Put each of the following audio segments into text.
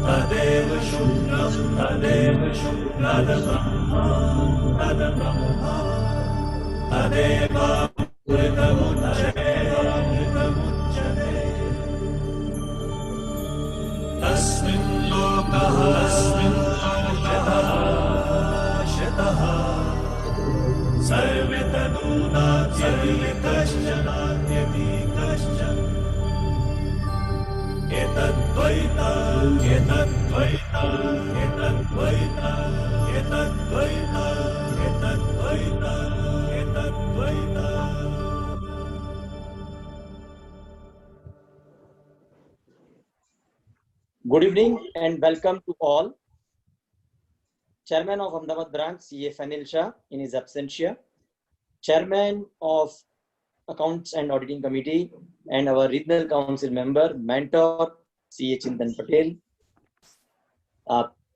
तदेव शुक्रं तदेव शुक्रब्रह्मा तद्ब्रह्मा तदेवामृतमुच्यते तस्मिन् लोकः शतः सर्वे तदूनात्यपि कश्चन एतद्वैता एतद्वैता एतद्वैता एतद्वैता एतद्वैता एतद्वैता. Good evening and welcome to all. Chairman of Ahmedabad branch, CA Fanil Shah in his absentia, Chairman of Accounts and Auditing Committee and our Regional Council member, mentor, CA Chintan Patel.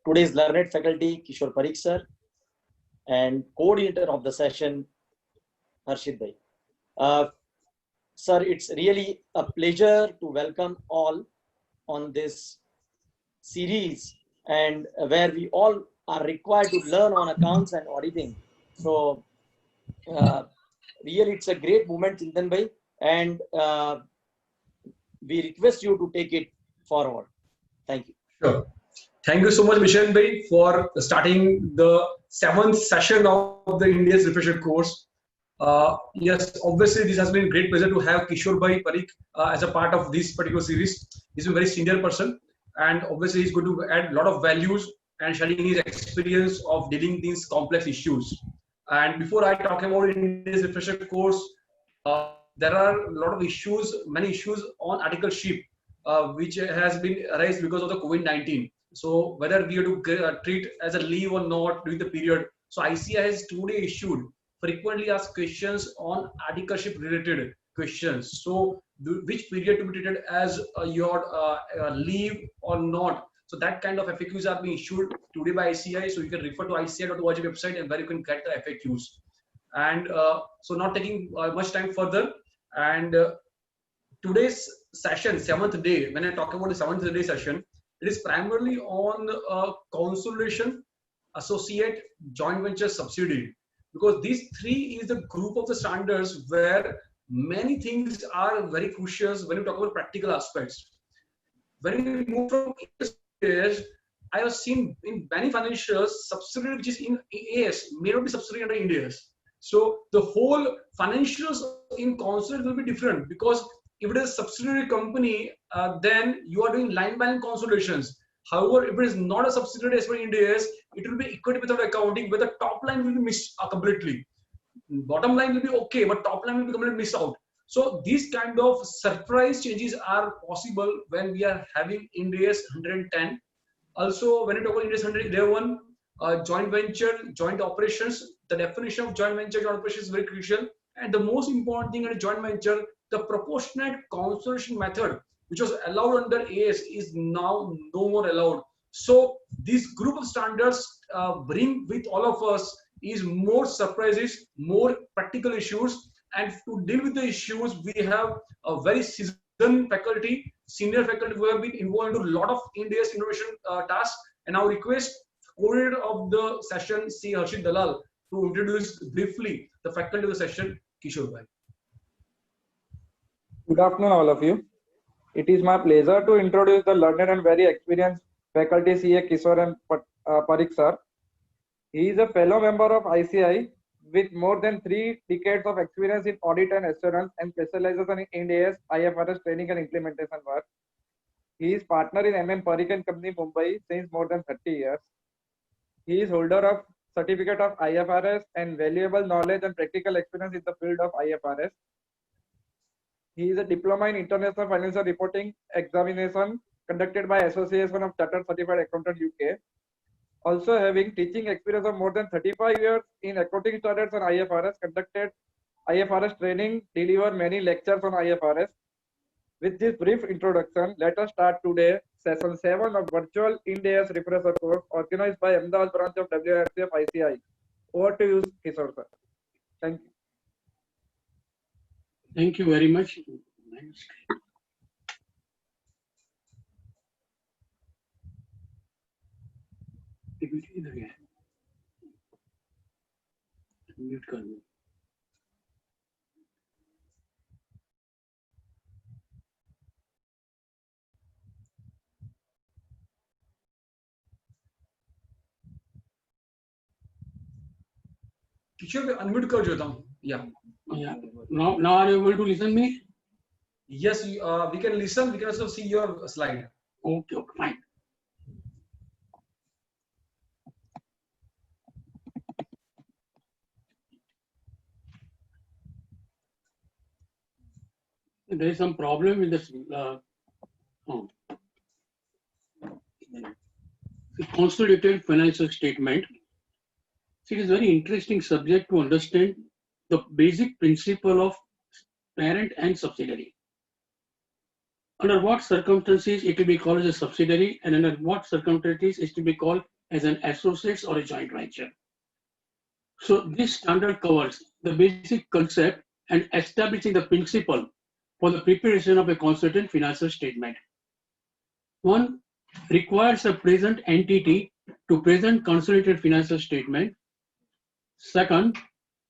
Today's learned faculty, Kishore Parikh sir, and coordinator of the session, Harshit Bhai. Sir, it's really a pleasure to welcome all on this series and where we all are required to learn on accounts and auditing. So really it's a great moment, Chintan Bhai, and we request you to take it forward. Thank you. Sure. Thank you so much, Mishan Bhai, for starting the 7th session of the India's refresher course. Yes, obviously this has been a great pleasure to have Kishore Bhai Parikh as a part of this particular series. He's a very senior person, and obviously he's going to add a lot of values and sharing his experience of dealing these complex issues. And before I talk about India's refresher course, there are a lot of issues, many issues on articleship, which has been raised because of the COVID-19. So whether we have to treat as a leave or not during the period. So ICAI has today issued frequently asked questions on articleship related questions. So which period to be treated as your leave or not. So that kind of FAQs are being issued today by ICAI. So you can refer to ICAI.org website and where you can get the FAQs. And so not taking much time further. And today's session, 7th day, when I talk about the 7th day session, it is primarily on consolidation, associate, joint venture, subsidiary. Because these three is the group of the standards where many things are very crucial when you talk about practical aspects. When we move from AS, I have seen in many financials, subsidiary which is in AS may not be subsidiary under Ind AS. So the whole financials in consolidation will be different, because if it is a subsidiary company, then you are doing line by line consolidations. However, if it is not a subsidiary as per Ind AS, it will be equity method accounting where the top line will be missed completely. Bottom line will be okay, but top line will be completely missed out. So these kind of surprise changes are possible when we are having Ind AS 110. Also, when you talk about Ind AS 111, joint venture, joint operations, the definition of joint venture, joint operations is very crucial. And the most important thing in a joint venture, the proportionate consolidation method, which was allowed under AS, is now no more allowed. So this group of standards bring with all of us is more surprises, more practical issues, and to deal with the issues, we have a very seasoned faculty, senior faculty who have been involved in a lot of Ind AS innovation tasks. And now request coordinator of the session, C. Harshit Dalal, to introduce briefly the faculty of the session, Kishore Bhai. Good afternoon, all of you. It is my pleasure to introduce the learned and very experienced faculty CA Kishore and Parikh sir. He is a fellow member of ICAI with more than 3 decades of experience in audit and assurance and specializes in Ind AS, IFRS training and implementation work. He is partner in MM Parikh and Company Mumbai since more than 30 years. He is holder of certificate of IFRS and valuable knowledge and practical experience in the field of IFRS. He is a diploma in International Financial Reporting Examination conducted by Association of Chartered Certified Accountant UK. Also having teaching experience of more than 35 years in accounting standards on IFRS, conducted IFRS training, delivered many lectures on IFRS. With this brief introduction, let us start today session 7 of virtual Ind AS refresher course organized by Ahmedabad branch of WRC of ICAI. Over to you, Kishore sir. Thank you. Thank you very much. इधर है, mute कर दो। किशोर भाई unmute कर देता हूँ। Yeah. Yeah. Now are you able to listen me? Yes, we can listen. We can also see your slide. Okay, okay, fine. There is some problem with this. The consolidated financial statement. It is very interesting subject to understand the basic principle of parent and subsidiary. Under what circumstances it will be called as a subsidiary, and under what circumstances it will be called as an associate or a joint venture. So this standard covers the basic concept and establishing the principle for the preparation of a consolidated financial statement. One requires a present entity to present consolidated financial statement. Second,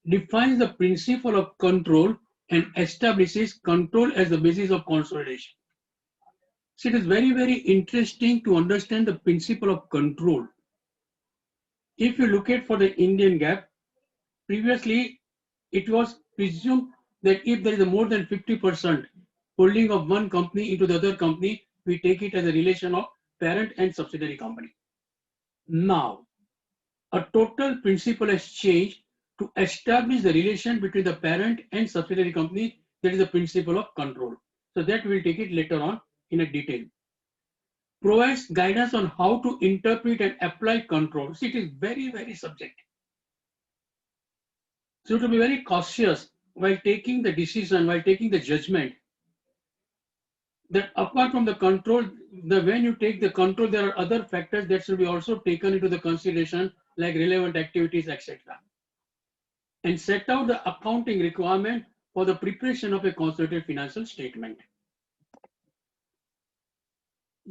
defines the principle of control and establishes control as the basis of consolidation. So it is very, very interesting to understand the principle of control. If you look at for the Indian GAAP, previously it was presumed that if there is a more than 50% holding of one company into the other company, we take it as a relation of parent and subsidiary company. Now, a total principle has changed to establish the relation between the parent and subsidiary company. That is the principle of control. So that we'll take it later on in a detail. Provides guidance on how to interpret and apply control. See, it is very, very subjective. So to be very cautious while taking the decision, while taking the judgment, that apart from the control, when you take the control, there are other factors that should be also taken into the consideration, like relevant activities, etc. And set out the accounting requirement for the preparation of a consolidated financial statement.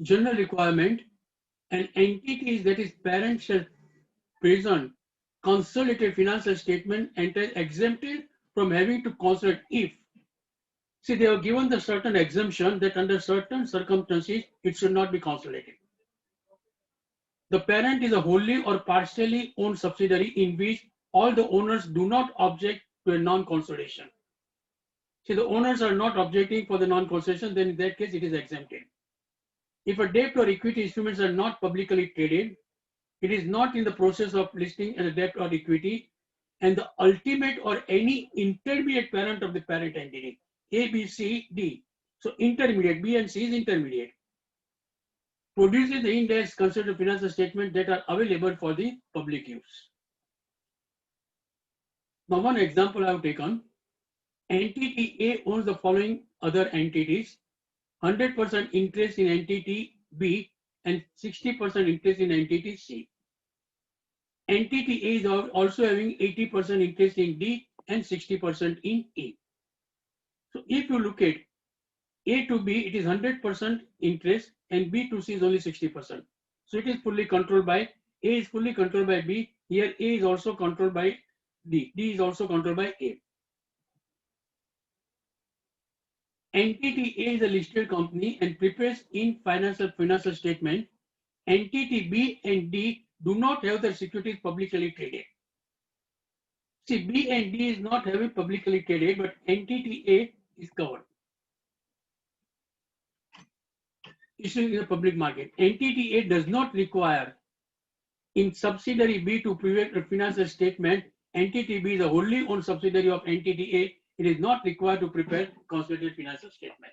General requirement: an entity that is parent shall present consolidated financial statement and is exempted from having to consolidate if. See, they have given the certain exemption that under certain circumstances it should not be consolidated. The parent is a wholly or partially owned subsidiary in which all the owners do not object to a non-consolidation. See, the owners are not objecting for the non-consolidation, then in that case it is exempted. If a debt or equity instruments are not publicly traded, it is not in the process of listing as a debt or equity, and the ultimate or any intermediate parent of the parent entity, A, B, C, D. So intermediate, B and C is intermediate. Produces the index considered financial statement that are available for the public use. Now, one example I have taken: entity A owns the following other entities: 100% interest in entity B and 60% interest in entity C. Entity A is also having 80% interest in D and 60% in E. So if you look at A to B, it is 100% interest, and B to C is only 60%. So it is fully controlled by, A is fully controlled by B. Here A is also controlled by D. D is also controlled by A. Entity A is a listed company and prepares in financial statement. Entity B and D do not have their securities publicly traded. See, B and D is not having publicly traded, but entity A is covered. Issued in the public market. Entity A does not require in subsidiary B to prepare a financial statement. Entity B is a wholly owned subsidiary of entity A. It is not required to prepare consolidated financial statement.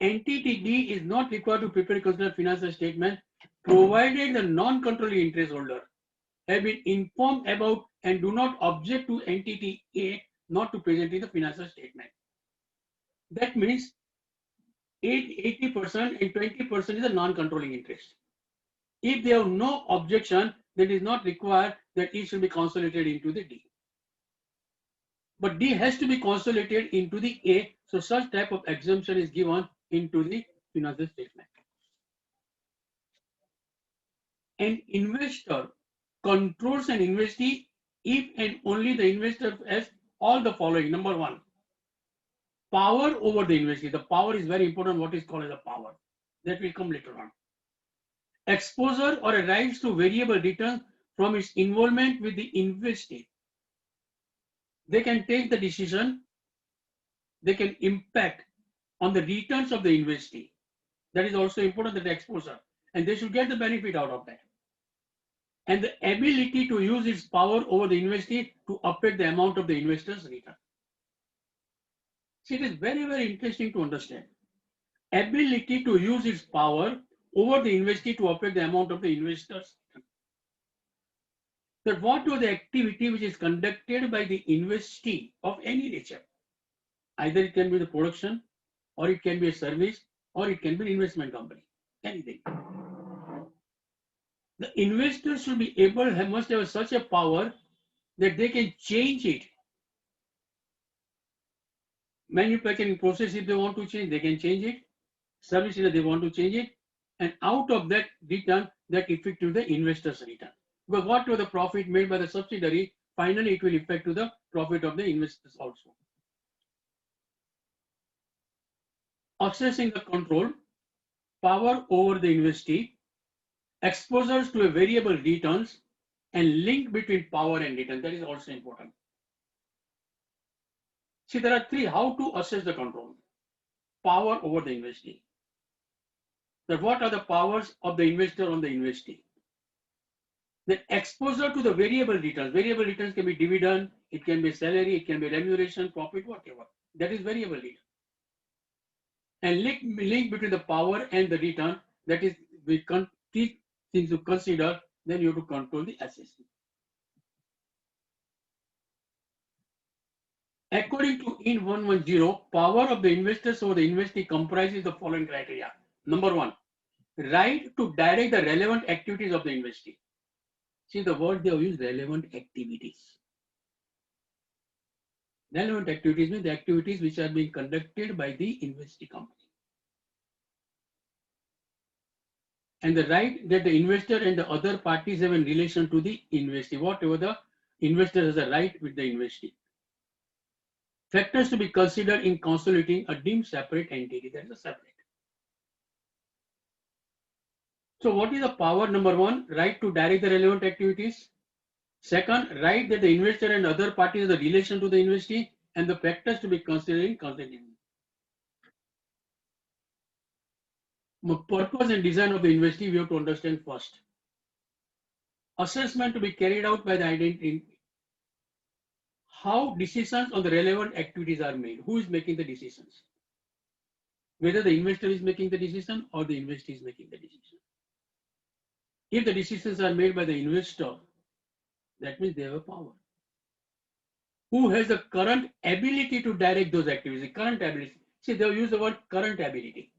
Entity D is not required to prepare consolidated financial statement, provided the non-controlling interest holder have been informed about and do not object to entity A not to present in the financial statement. That means 80% and 20% is a non-controlling interest. If they have no objection, then it is not required that it should be consolidated into the D. but D has to be consolidated into the A. So such type of exemption is given into the financial statement. An investor controls an investee if and only the investor has all the following. Number one, power over the investee. The power is very important, what is called as a power. That will come later on. Exposure or a rights to variable return from its involvement with the investee. They can take the decision, they can impact on the returns of the investee. That is also important, that exposure. And they should get the benefit out of that. And the ability to use its power over the investee to affect the amount of the investor's return. See, it is very, very interesting to understand. Ability to use its power over the investee to affect the amount of the investor's return. That what was the activity which is conducted by the investee of any nature? Either it can be the production, or it can be a service, or it can be an investment company, anything. The investor should be able, must have such a power that they can change it. Manufacturing process, if they want to change, they can change it. Service, if they want to change it. And out of that return, that effect to the investor's return. But what was the profit made by the subsidiary, finally it will affect to the profit of the investors also. Accessing the control, power over the investee, exposures to a variable returns, and link between power and return. That is also important. See, there are three. How to assess the control? Power over the investee. That what are the powers of the investor on the investee? The exposure to the variable returns. Variable returns can be dividend, it can be salary, it can be remuneration, profit, whatever. That is variable return. And link between the power and the return, that is, we can take things to consider, then you have to control the assessment. According to IN 110, power of the investors over the investee comprises the following criteria. Number one, right to direct the relevant activities of the investee. See, the word they have used, relevant activities. Relevant activities means the activities which are being conducted by the investee company. And the right that the investor and the other parties have in relation to the investee, whatever the investor has a right with the investee. Factors to be considered in consolidating a deemed separate entity, that is a separate. So what is the power? Number one, right to direct the relevant activities. Second, right that the investor and other parties have the relation to the investee, and the factors to be considered in consolidating. The purpose and design of the investee we have to understand first. Assessment to be carried out by the identity. How decisions on the relevant activities are made. Who is making the decisions? Whether the investor is making the decision or the investee is making the decision. If the decisions are made by the investor, that means they have a power. Who has the current ability to direct those activities? The current ability. See, they have used the word current ability.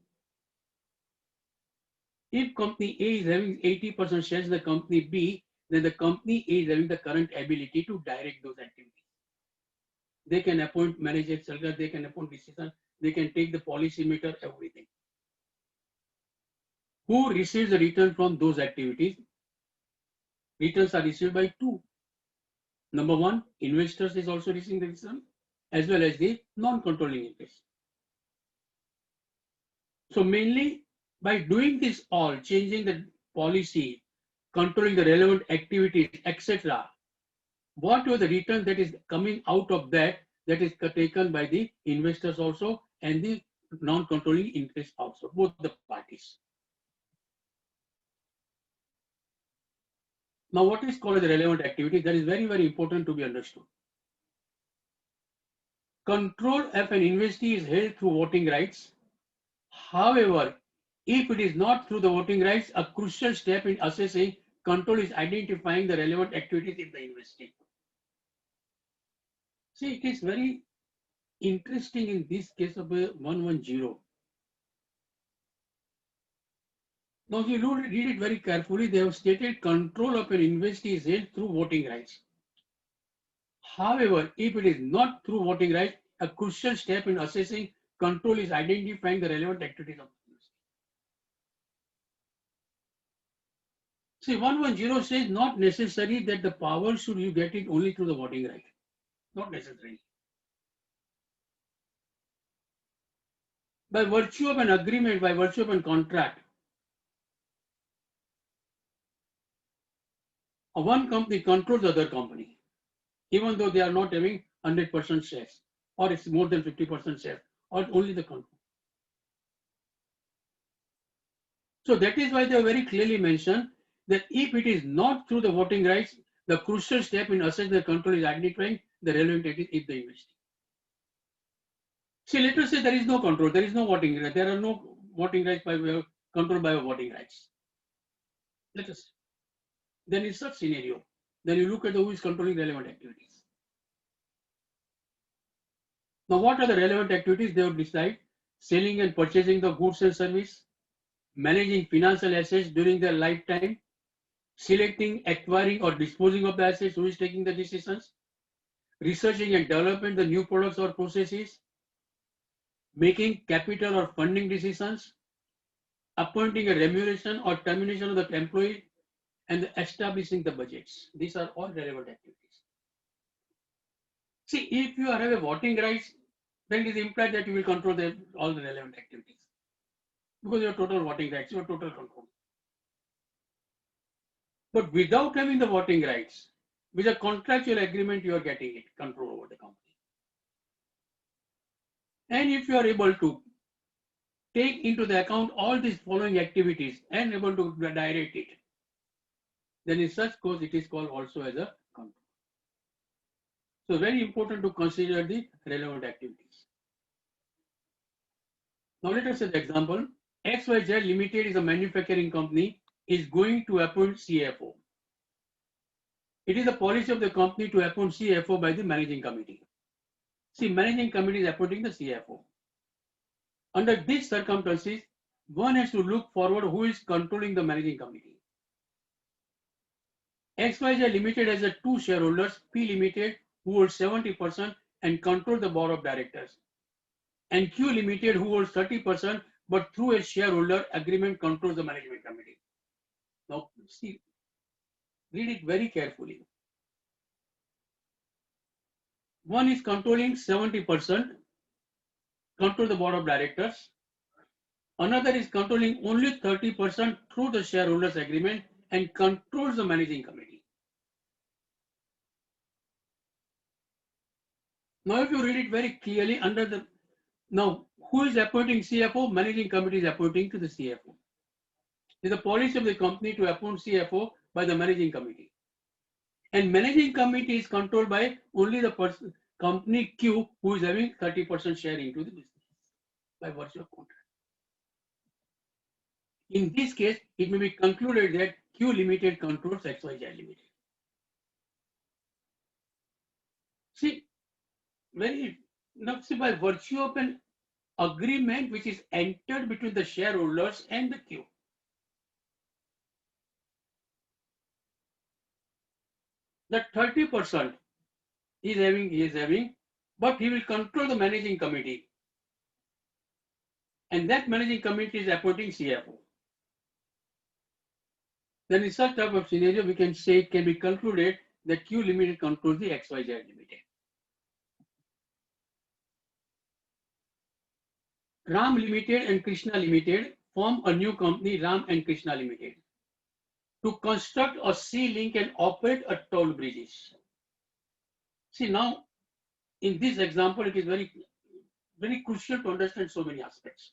If company A is having 80% shares in the company B, then the company A is having the current ability to direct those activities. They can appoint manager, etc. They can appoint decision. They can take the policy maker, everything. Who receives the return from those activities? Returns are received by two. Number one, investors is also receiving the return, as well as the non-controlling interest. So mainly by doing this all, changing the policy, controlling the relevant activities, etc., what were the returns that is coming out of that, that is taken by the investors also and the non-controlling interest also, both the parties. Now, what is called the relevant activity? That is very, very important to be understood. Control of an investee is held through voting rights. However, if it is not through the voting rights, a crucial step in assessing control is identifying the relevant activities in the investee. See, it is very interesting in this case of 110. Now, if you read it very carefully, they have stated control of an investee is held through voting rights. However, if it is not through voting rights, a crucial step in assessing control is identifying the relevant activities of the university. See, 110 says not necessary that the power should you get it only through the voting right. Not necessary. By virtue of an agreement, by virtue of a contract, one company controls the other company, even though they are not having 100% shares, or it's more than 50% share, or only the company. So that is why they have very clearly mentioned that if it is not through the voting rights, the crucial step in assessing the control is identifying the relevant entity if the university. See, let us say there is no control, there is no voting right, there are no voting rights by way of control by voting rights. Let us say. Then in such scenario, then you look at who is controlling relevant activities. Now, what are the relevant activities? They would decide selling and purchasing the goods and service, managing financial assets during their lifetime, selecting, acquiring or disposing of the assets, who is taking the decisions, researching and developing the new products or processes, making capital or funding decisions, appointing a remuneration or termination of the employee, and establishing the budgets. These are all relevant activities. See, if you have a voting rights, then it is implied that you will control all the relevant activities. Because you have total voting rights, you have total control. But without having the voting rights, with a contractual agreement, you are getting it, control over the company. And if you are able to take into the account all these following activities and able to direct it, then in such case it is called also as a control. So very important to consider the relevant activities. Now let us say the example, XYZ Limited is a manufacturing company, is going to appoint CFO. It is the policy of the company to appoint CFO by the managing committee. See, managing committee is appointing the CFO. Under these circumstances, one has to look forward who is controlling the managing committee. XYZ Limited has a two shareholders, P Limited, who holds 70% and control the board of directors, and Q Limited, who holds 30%, but through a shareholder agreement controls the management committee. Now, see, read it very carefully. One is controlling 70%, control the board of directors. Another is controlling only 30% through the shareholders agreement and controls the managing committee. Now, if you read it very clearly under the, now who is appointing CFO? Managing committee is appointing to the CFO. It is the policy of the company to appoint CFO by the managing committee. And managing committee is controlled by only the person, company Q, who is having 30% share into the business by virtue of contract. In this case, it may be concluded that Q Limited controls XYZ Limited. See, now see, by virtue of an agreement which is entered between the shareholders and the Q. That 30% he is having, but he will control the managing committee. And that managing committee is appointing CFO. Then in such type of scenario, we can say it can be concluded that Q Limited controls the XYZ Limited. Ram Limited and Krishna Limited form a new company, Ram and Krishna Limited, to construct a sea link and operate a toll bridges. See, now in this example, it is very, very crucial to understand so many aspects.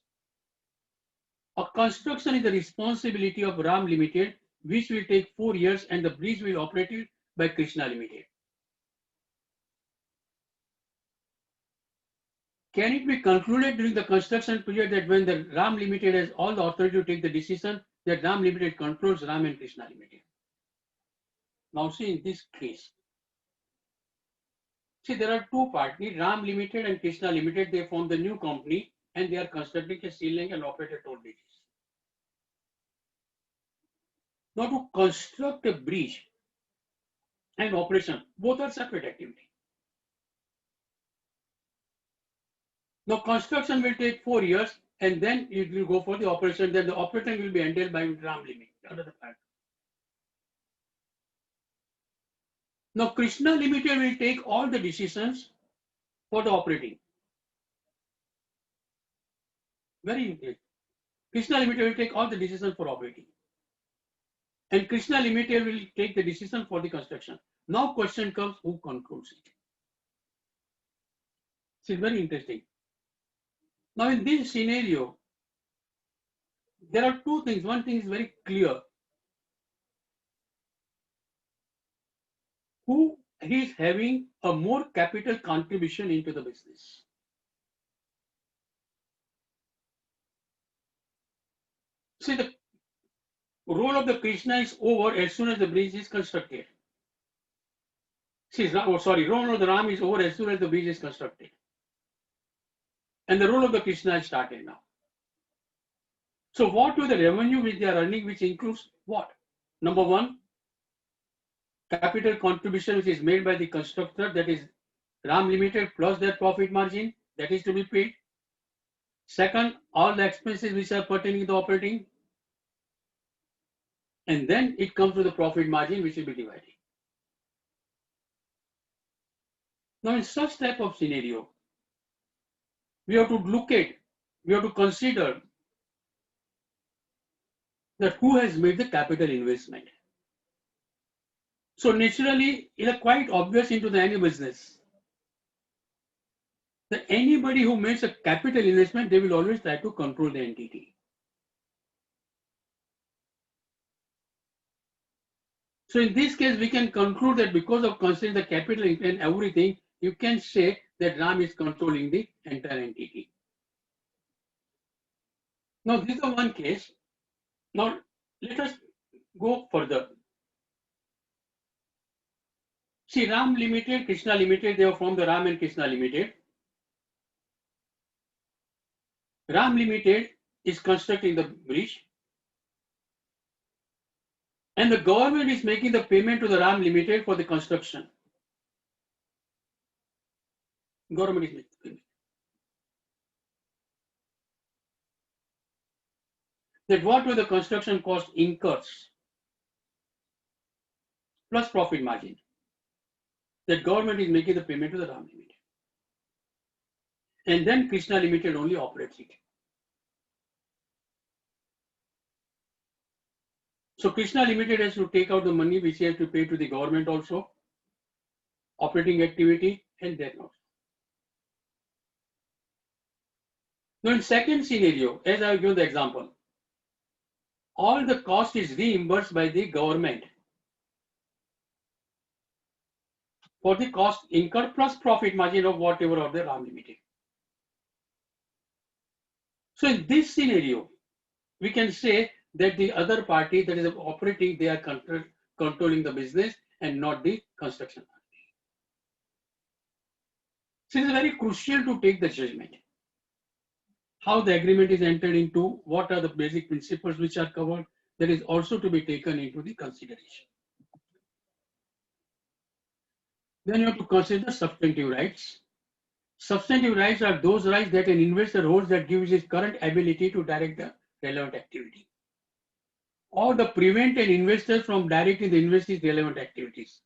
A construction is the responsibility of Ram Limited, which will take 4 years, and the bridge will be operated by Krishna Limited. Can it be concluded during the construction period that when the Ram Limited has all the authority to take the decision, that Ram Limited controls Ram and Krishna Limited? Now see, in this case, see, there are two parties, Ram Limited and Krishna Limited. They form the new company and they are constructing a sea link and operate a toll bridges. Now, to construct a bridge and operation, both are separate activity. Now construction will take 4 years and then it will go for the operation. Then the operation will be handled by Ram Limited under the plan. Now Krishna Limited will take all the decisions for the operating. Very important. Krishna Limited will take all the decisions for operating. And Krishna Limited will take the decision for the construction. Now question comes, who controls it? It's very interesting. Now in this scenario, there are two things. One thing is very clear. Who is having a more capital contribution into the business? See, the role of the Krishna is over as soon as the bridge is constructed. See, role of the Ram is over as soon as the bridge is constructed. And the role of the Krishna is started now. So what will the revenue which they are earning, which includes what? Number one, capital contribution which is made by the constructor, that is Ram Limited plus their profit margin, that is to be paid. Second, all the expenses which are pertaining to the operating. And then it comes to the profit margin which will be divided. Now in such type of scenario, we have to consider that who has made the capital investment. So naturally, it is quite obvious into any business that anybody who makes a capital investment, they will always try to control the entity. So in this case, we can conclude that because of considering the capital and everything, you can say that Ram is controlling the entire entity. Now this is the one case. Now let us go further. See, Ram Limited, Krishna Limited, they are from the Ram and Krishna Limited. Ram Limited is constructing the bridge. And the government is making the payment to the Ram Limited for the construction. Government is making the payment. That what will the construction cost incurs plus profit margin. That government is making the payment to the Ram Limited. And then Krishna Limited only operates it. So Krishna Limited has to take out the money which he has to pay to the government also, operating activity, and then also. Now in second scenario, as I have given the example, all the cost is reimbursed by the government for the cost incurred plus profit margin of whatever of the Ram Limited. So in this scenario, we can say that the other party that is operating, they are controlling the business and not the construction party. So it is very crucial to take the judgment. How the agreement is entered into, what are the basic principles which are covered, that is also to be taken into the consideration. Then you have to consider substantive rights. Substantive rights are those rights that an investor holds that gives his current ability to direct the relevant activity, or the prevent an investor from directing the investor's relevant activities.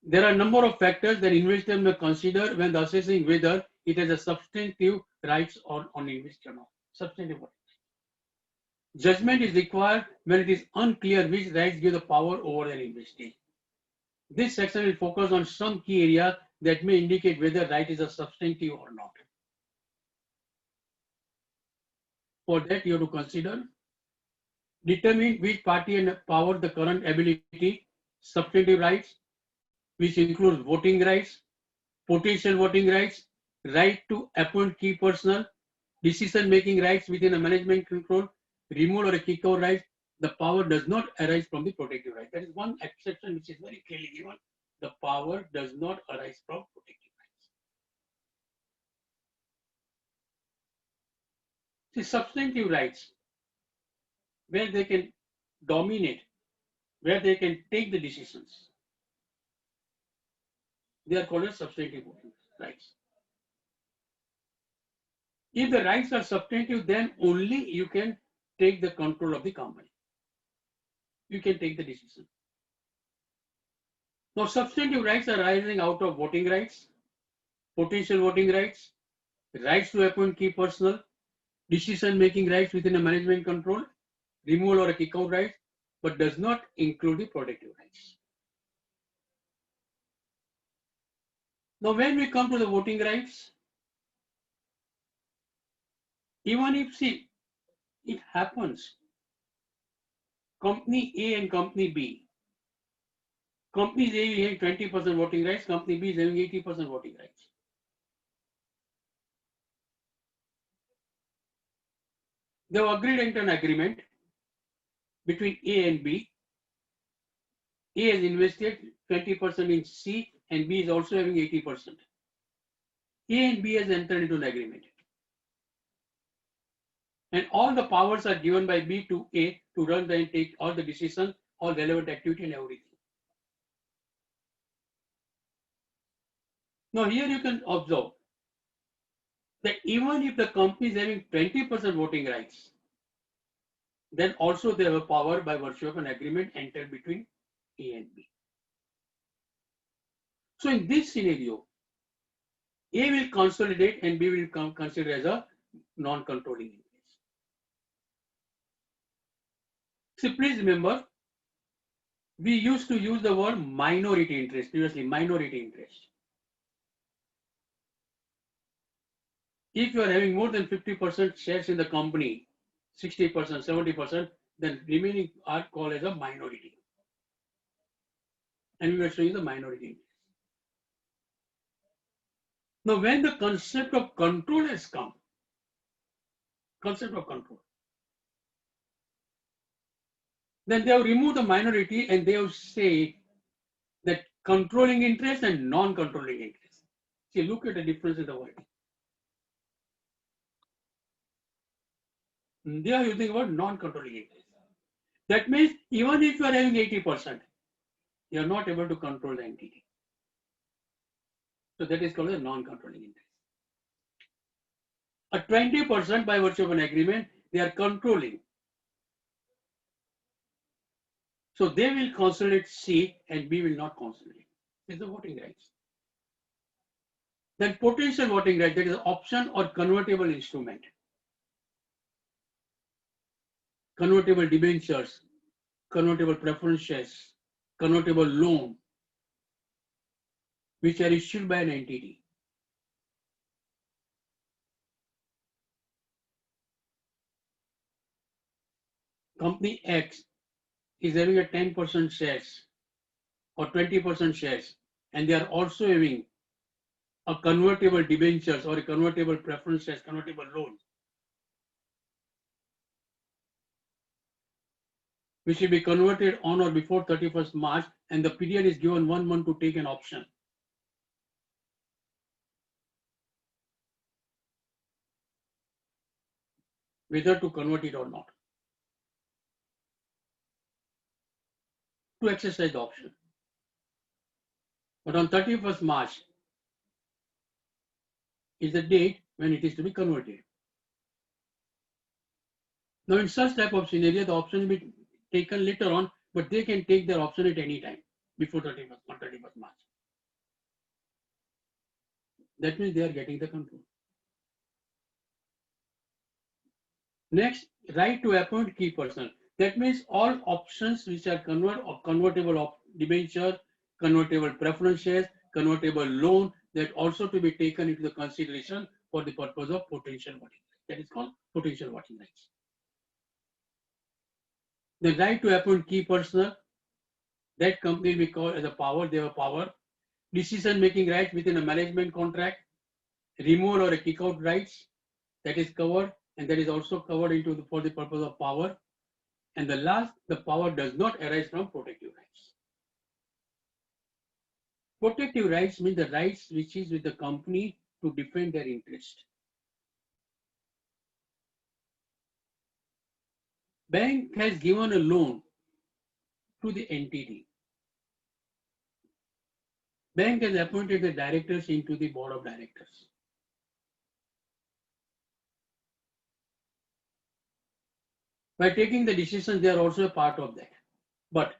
There are a number of factors that investors may consider when assessing whether it has a substantive rights or on investor or not. Substantive rights. Judgment is required when it is unclear which rights give the power over an investee. This section will focus on some key areas that may indicate whether right is a substantive or not. For that, you have to consider determine which party and power the current ability, substantive rights, which includes voting rights, potential voting rights, right to appoint key personnel, decision-making rights within a management control, removal or a kick-out rights. The power does not arise from the protective right. That is one exception which is very clearly given. The power does not arise from protective rights. See, substantive rights, where they can dominate, where they can take the decisions, they are called as substantive rights. If the rights are substantive, then only you can take the control of the company. You can take the decision. Now, substantive rights are arising out of voting rights, potential voting rights, rights to appoint key personnel, decision-making rights within a management control, removal or a kick-out rights, but does not include the protective rights. Now, when we come to the voting rights, even if, see, it happens, company A and company B, company A is having 20% voting rights, company B is having 80% voting rights. They have agreed into an agreement between A and B. A has invested 20% in C and B is also having 80%. A and B has entered into an agreement. And all the powers are given by B to A to run and take all the decisions, all relevant activity and everything. Now here you can observe that even if the company is having 20% voting rights, then also they have a power by virtue of an agreement entered between A and B. So in this scenario, A will consolidate and B will consider as a non-controlling interest. See, please remember, we used to use the word minority interest previously, minority interest. If you are having more than 50% shares in the company, 60%, 70%, then remaining are called as a minority. And we were showing the minority interest. Now, when the concept of control has come, concept of control, then they have removed the minority and they have said that controlling interest and non-controlling interest. See, look at the difference in the word. They are using the word non-controlling interest. That means even if you are having 80%, you are not able to control the entity. So that is called a non-controlling interest. A 20% by virtue of an agreement, they are controlling. So they will consolidate C and B will not consolidate. It's the voting rights. Then potential voting right, that is option or convertible instrument. Convertible debentures, convertible preference shares, convertible loan, which are issued by an entity. Company X is having a 10% shares or 20% shares, and they are also having a convertible debentures or a convertible preference shares, convertible loan, which will be converted on or before 31st March, and the period is given 1 month to take an option. Whether to convert it or not, to exercise the option. But on 31st March is the date when it is to be converted. Now in such type of scenario, the option will be taken later on, but they can take their option at any time before 31st March. That means they are getting the control. Next, right to appoint key person. That means all options which are convertible debenture, convertible preference shares, convertible loan, that also to be taken into the consideration for the purpose of potential voting. That is called potential voting rights. The right to appoint key personnel, that company will be called as a power, they have a power. Decision-making rights within a management contract, removal or a kick-out rights, that is covered, and that is also covered into for the purpose of power. And the last, the power does not arise from protective rights. Protective rights mean the rights which is with the company to defend their interest. Bank has given a loan to the entity. Bank has appointed the directors into the board of directors. By taking the decisions, they are also a part of that. But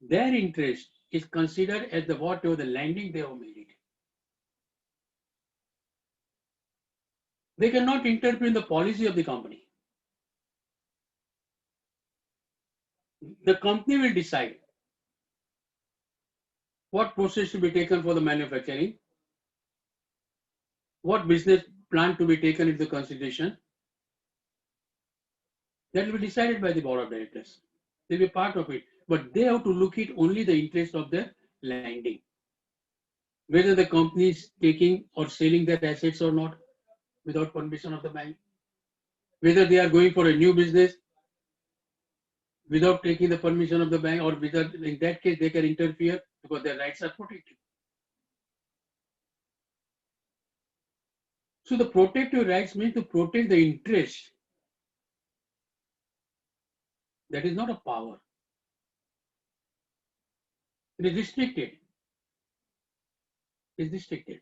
their interest is considered as the whatever the landing they have made it. They cannot interfere in the policy of the company. The company will decide what process to be taken for the manufacturing, what business plan to be taken into consideration. That will be decided by the board of directors. They'll be part of it, but they have to look at only the interest of their landing. Whether the company is taking or selling their assets or not without permission of the bank. Whether they are going for a new business without taking the permission of the bank, or whether in that case they can interfere because their rights are protected. So the protective rights mean to protect the interest. That is not a power. It is restricted. It is restricted.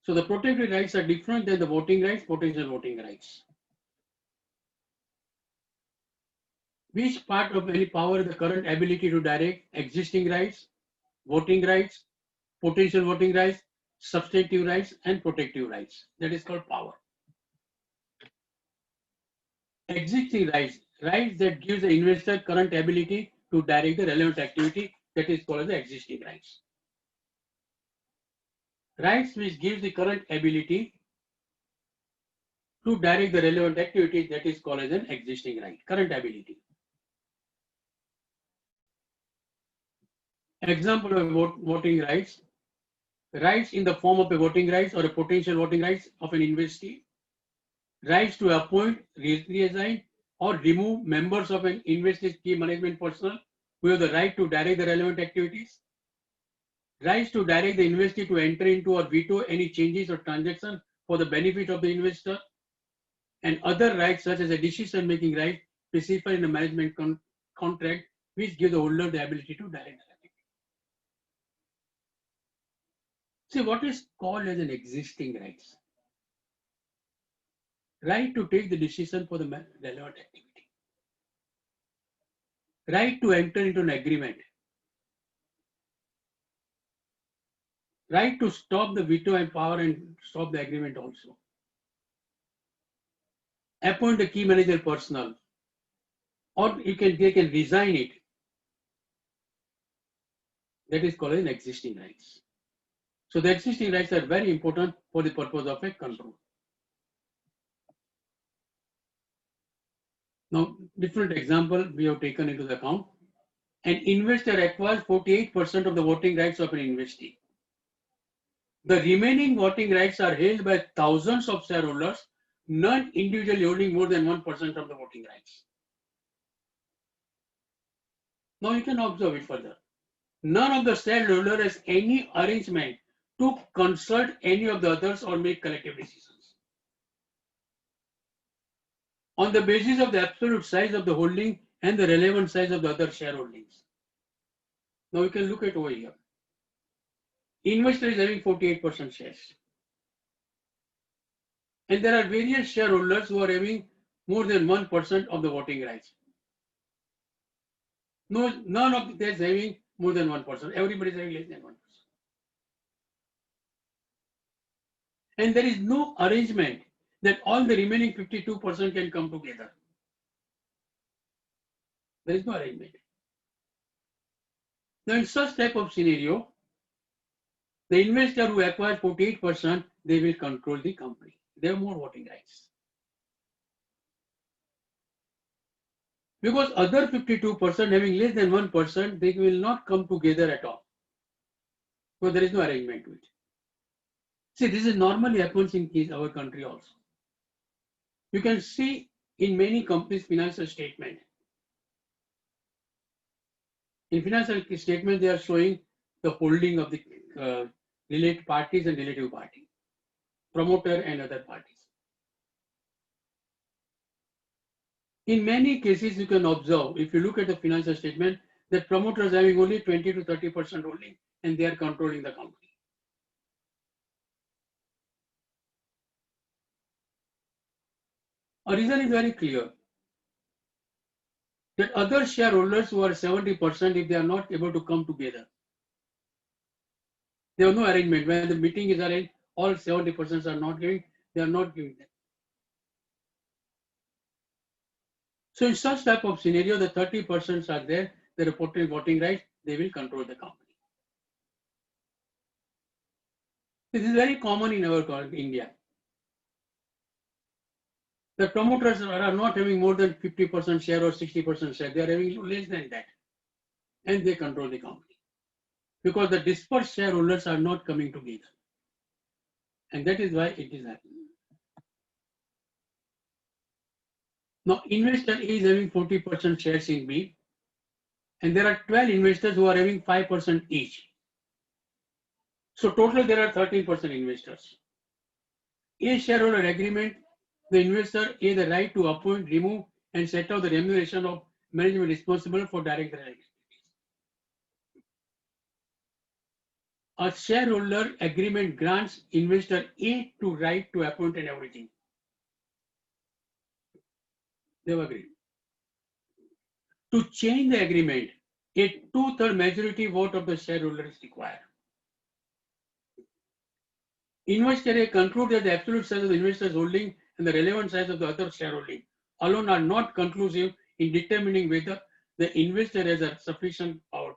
So the protected rights are different than the voting rights, potential voting rights. Which part of any power is the current ability to direct existing rights, voting rights, potential voting rights, substantive rights, and protective rights? That is called power. Existing rights, rights that gives the investor current ability to direct the relevant activity, that is called as the existing rights. Rights which gives the current ability to direct the relevant activity, that is called as an existing right, current ability. Example of voting rights, rights in the form of a voting rights or a potential voting rights of an investee, rights to appoint, reassign, or remove members of an investee's key management personnel who have the right to direct the relevant activities, rights to direct the investee to enter into or veto any changes or transactions for the benefit of the investor, and other rights such as a decision-making right specified in a management contract which give the holder the ability to direct the activity. See, what is called as an existing rights? Right to take the decision for the relevant activity. Right to enter into an agreement. Right to stop the veto and power and stop the agreement also. Appoint the key manager personnel, or they can resign it. That is called an existing rights. So the existing rights are very important for the purpose of a control. Now, different example we have taken into the account. An investor acquires 48% of the voting rights of an investee. The remaining voting rights are held by thousands of shareholders, none individually holding more than 1% of the voting rights. Now you can observe it further. None of the shareholders has any arrangement to consult any of the others or make collective decisions. On the basis of the absolute size of the holding and the relevant size of the other shareholdings. Now we can look at over here. Investor is having 48% shares. And there are various shareholders who are having more than 1% of the voting rights. No, none of them is having more than 1%. Everybody is having less than 1%. And there is no arrangement that all the remaining 52% can come together. There is no arrangement. Now, in such type of scenario, the investor who acquires 48%, they will control the company. They have more voting rights. Because other 52% having less than 1%, they will not come together at all. So there is no arrangement to it. See, this is normally happens in our country also. You can see in many companies' financial statement. In financial statement, they are showing the holding of the related parties and relative party, promoter and other parties. In many cases, you can observe, if you look at the financial statement, that promoters having only 20 to 30% holding and they are controlling the company. A reason is very clear. That other shareholders who are 70%, if they are not able to come together, there is no arrangement. When the meeting is arranged, all 70% are not giving, they are not giving them. So in such type of scenario, the 30% are there, they reported voting rights, they will control the company. This is very common in our India. The promoters are not having more than 50% share or 60% share. They are having less than that. And they control the company. Because the dispersed shareholders are not coming together. And that is why it is happening. Now, investor A is having 40% shares in B. And there are 12 investors who are having 5% each. So total there are 13% investors. A shareholder agreement, the investor A the right to appoint, remove, and set out the remuneration of management responsible for direct activities. A shareholder agreement grants investor A to right to appoint and everything. They have agreed. To change the agreement, a 2/3 majority vote of the shareholder is required. Investor A concludes that the absolute size of the investor's holding and the relevant size of the other shareholding alone are not conclusive in determining whether the investor has a sufficient power.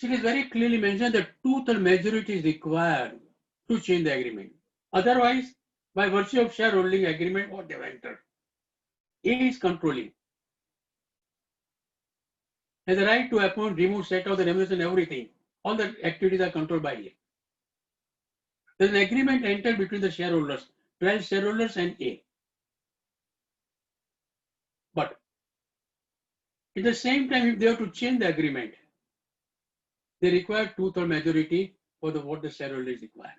It is very clearly mentioned that 2/3 majority is required to change the agreement. Otherwise, by virtue of shareholding agreement, what they have entered, A is controlling, has the right to appoint, remove, set out the remuneration, everything. All the activities are controlled by A. There is an agreement entered between the shareholders, 12 shareholders and A. But at the same time, if they have to change the agreement, they require 2/3 majority for what the shareholders require.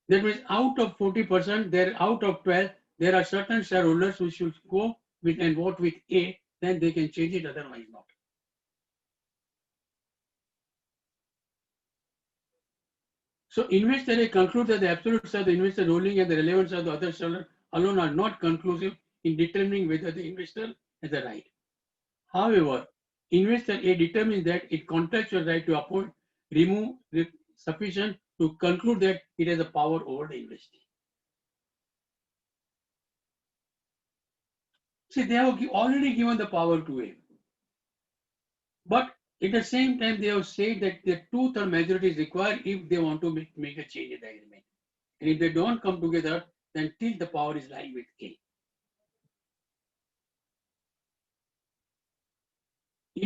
That means out of 40%, there out of 12, there are certain shareholders who should go with and vote with A, then they can change it, otherwise not. So investor A concludes that the absolute size of the investor holding and the relevance of the other shareholder alone are not conclusive in determining whether the investor has a right. However, investor A determines that it contractual right to appoint, remove is sufficient to conclude that it has a power over the investor. See, they have already given the power to A. But at the same time, they have said that the 2/3 majority is required if they want to make a change in the agreement. And if they don't come together, then till the power is lying with A.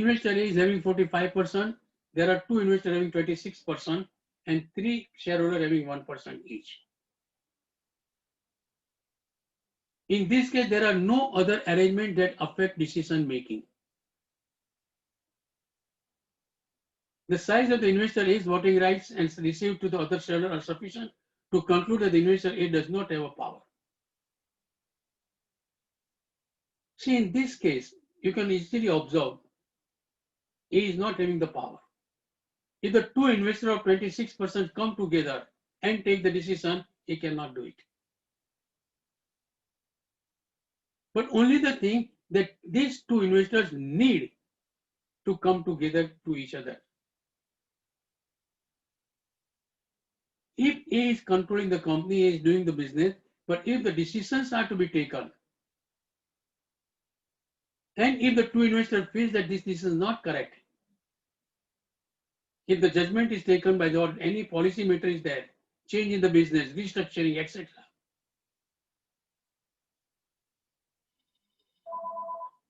Investor A is having 45%. There are 2 investors having 26% and 3 shareholders having 1% each. In this case, there are no other arrangements that affect decision making. The size of the investor A's voting rights and received to the other shareholder are sufficient to conclude that the investor A does not have a power. See, in this case, you can easily observe A is not having the power. If the 2 investors of 26% come together and take the decision, A cannot do it. But only the thing that these 2 investors need to come together to each other. If A is controlling the company, A is doing the business, but if the decisions are to be taken, and if the 2 investors feel that this decision is not correct, if the judgment is taken by any policy matter is there, change in the business, restructuring, etc.,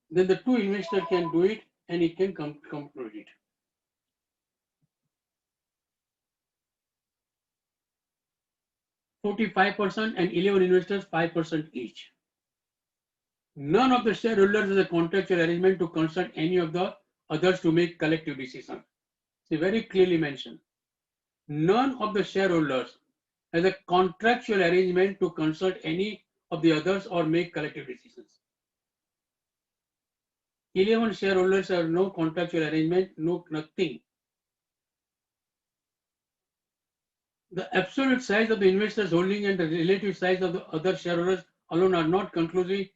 then the 2 investors can do it and it can conclude it. %45% and 11 investors 5% each. None of the shareholders has a contractual arrangement to consult any of the others to make collective decisions. It's very clearly mentioned. None of the shareholders has a contractual arrangement to consult any of the others or make collective decisions. 11 shareholders have no contractual arrangement, no nothing. The absolute size of the investor's holding and the relative size of the other shareholders alone are not conclusive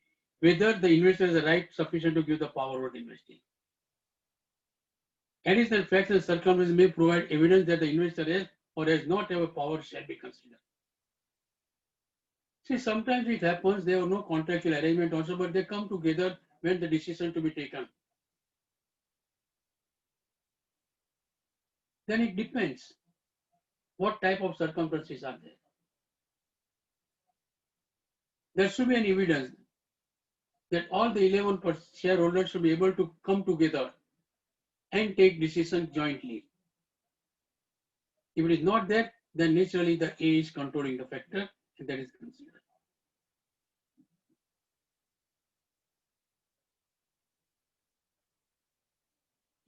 whether the investor has a right sufficient to give the power over investing. Additional facts and circumstances may provide evidence that the investor has or has not have a power shall be considered. See, sometimes it happens they have no contractual arrangement also, but they come together when the decision to be taken. Then it depends what type of circumstances are there. There should be an evidence that all the 11 shareholders should be able to come together and take decisions jointly. If it is not there, then naturally the A is controlling the factor, and that is considered.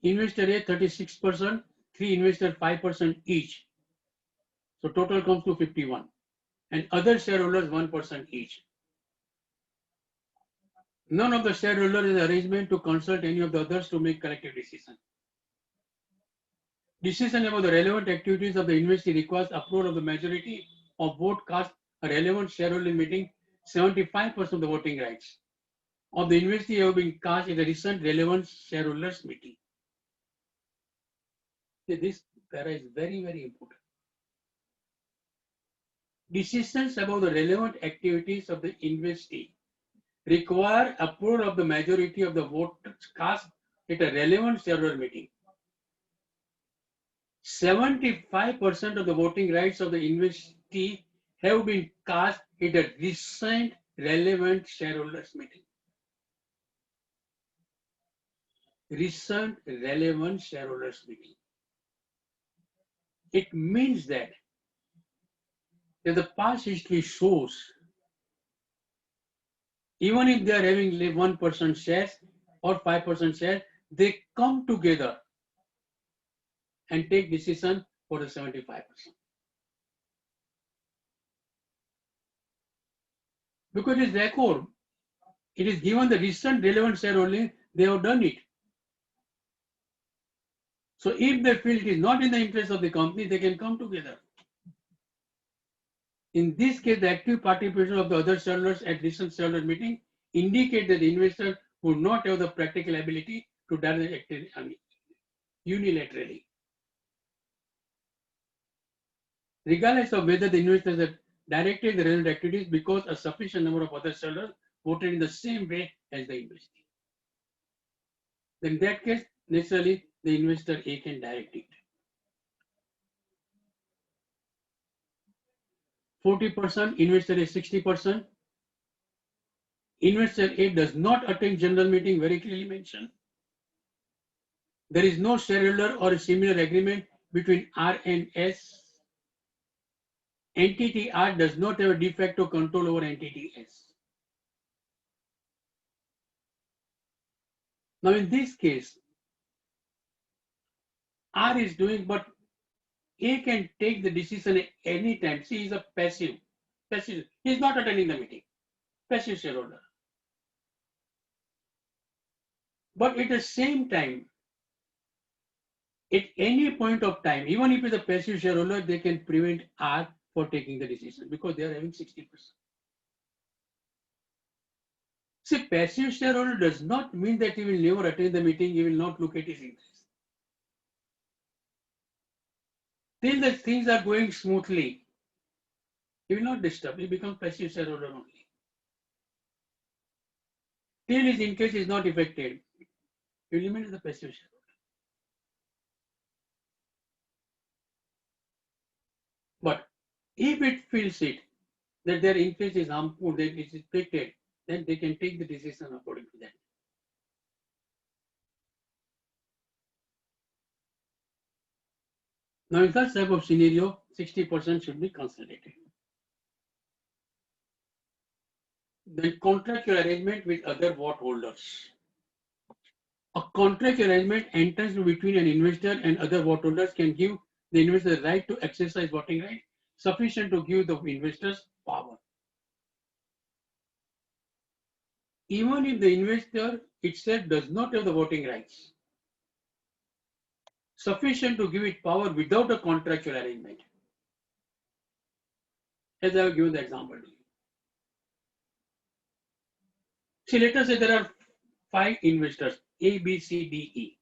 Investor A 36%, 3 investors 5% each. So total comes to 51. And other shareholders 1% each. None of the shareholders has arrangement to consult any of the others to make collective decision. Decision about the relevant activities of the investee requires approval of the majority of vote cast a relevant shareholder meeting, 75% of the voting rights of the investee have been cast in the recent relevant shareholders meeting. This para is very, very important. Decisions about the relevant activities of the investee require approval of the majority of the votes cast at a relevant shareholder meeting. 75% of the voting rights of the investee have been cast at a recent relevant shareholders meeting. Recent relevant shareholders meeting. It means that the past history shows even if they are having 1% shares or 5% shares, they come together and take decision for the 75%. Because it is record, it is given the recent relevant shareholding, they have done it. So if they feel it is not in the interest of the company, they can come together. In this case, the active participation of the other shareholders at recent shareholder meeting indicate that the investor would not have the practical ability to direct unilaterally. Regardless of whether the investors have directed the relevant activities because a sufficient number of other shareholders voted in the same way as the investor. Then in that case, naturally, the investor A can direct it. 40%, investor A 60%. Investor A does not attend general meeting, very clearly mentioned. There is no shareholder or a similar agreement between R and S. Entity R does not have a de facto control over entity S. Now in this case, R is doing, but A can take the decision at any time. See, he is a passive. He is not attending the meeting. Passive shareholder. But at the same time, at any point of time, even if it's a passive shareholder, they can prevent R for taking the decision because they are having 60%. See, passive shareholder does not mean that he will never attend the meeting, he will not look at his interest. Till the things are going smoothly, he will not disturb, he becomes passive shareholder only. Till his interest is not affected, he will remain as a passive shareholder. But if it feels it, that their interest is harmful, that it is affected, then they can take the decision according to that. Now, in that type of scenario, 60% should be consolidated. Then contractual arrangement with other vote holders. A contract arrangement enters between an investor and other vote holders can give the investor the right to exercise voting right sufficient to give the investors power. Even if the investor itself does not have the voting rights, sufficient to give it power without a contractual arrangement. as I have given the example to you. See, let us say there are 5 investors, A, B, C, D, E.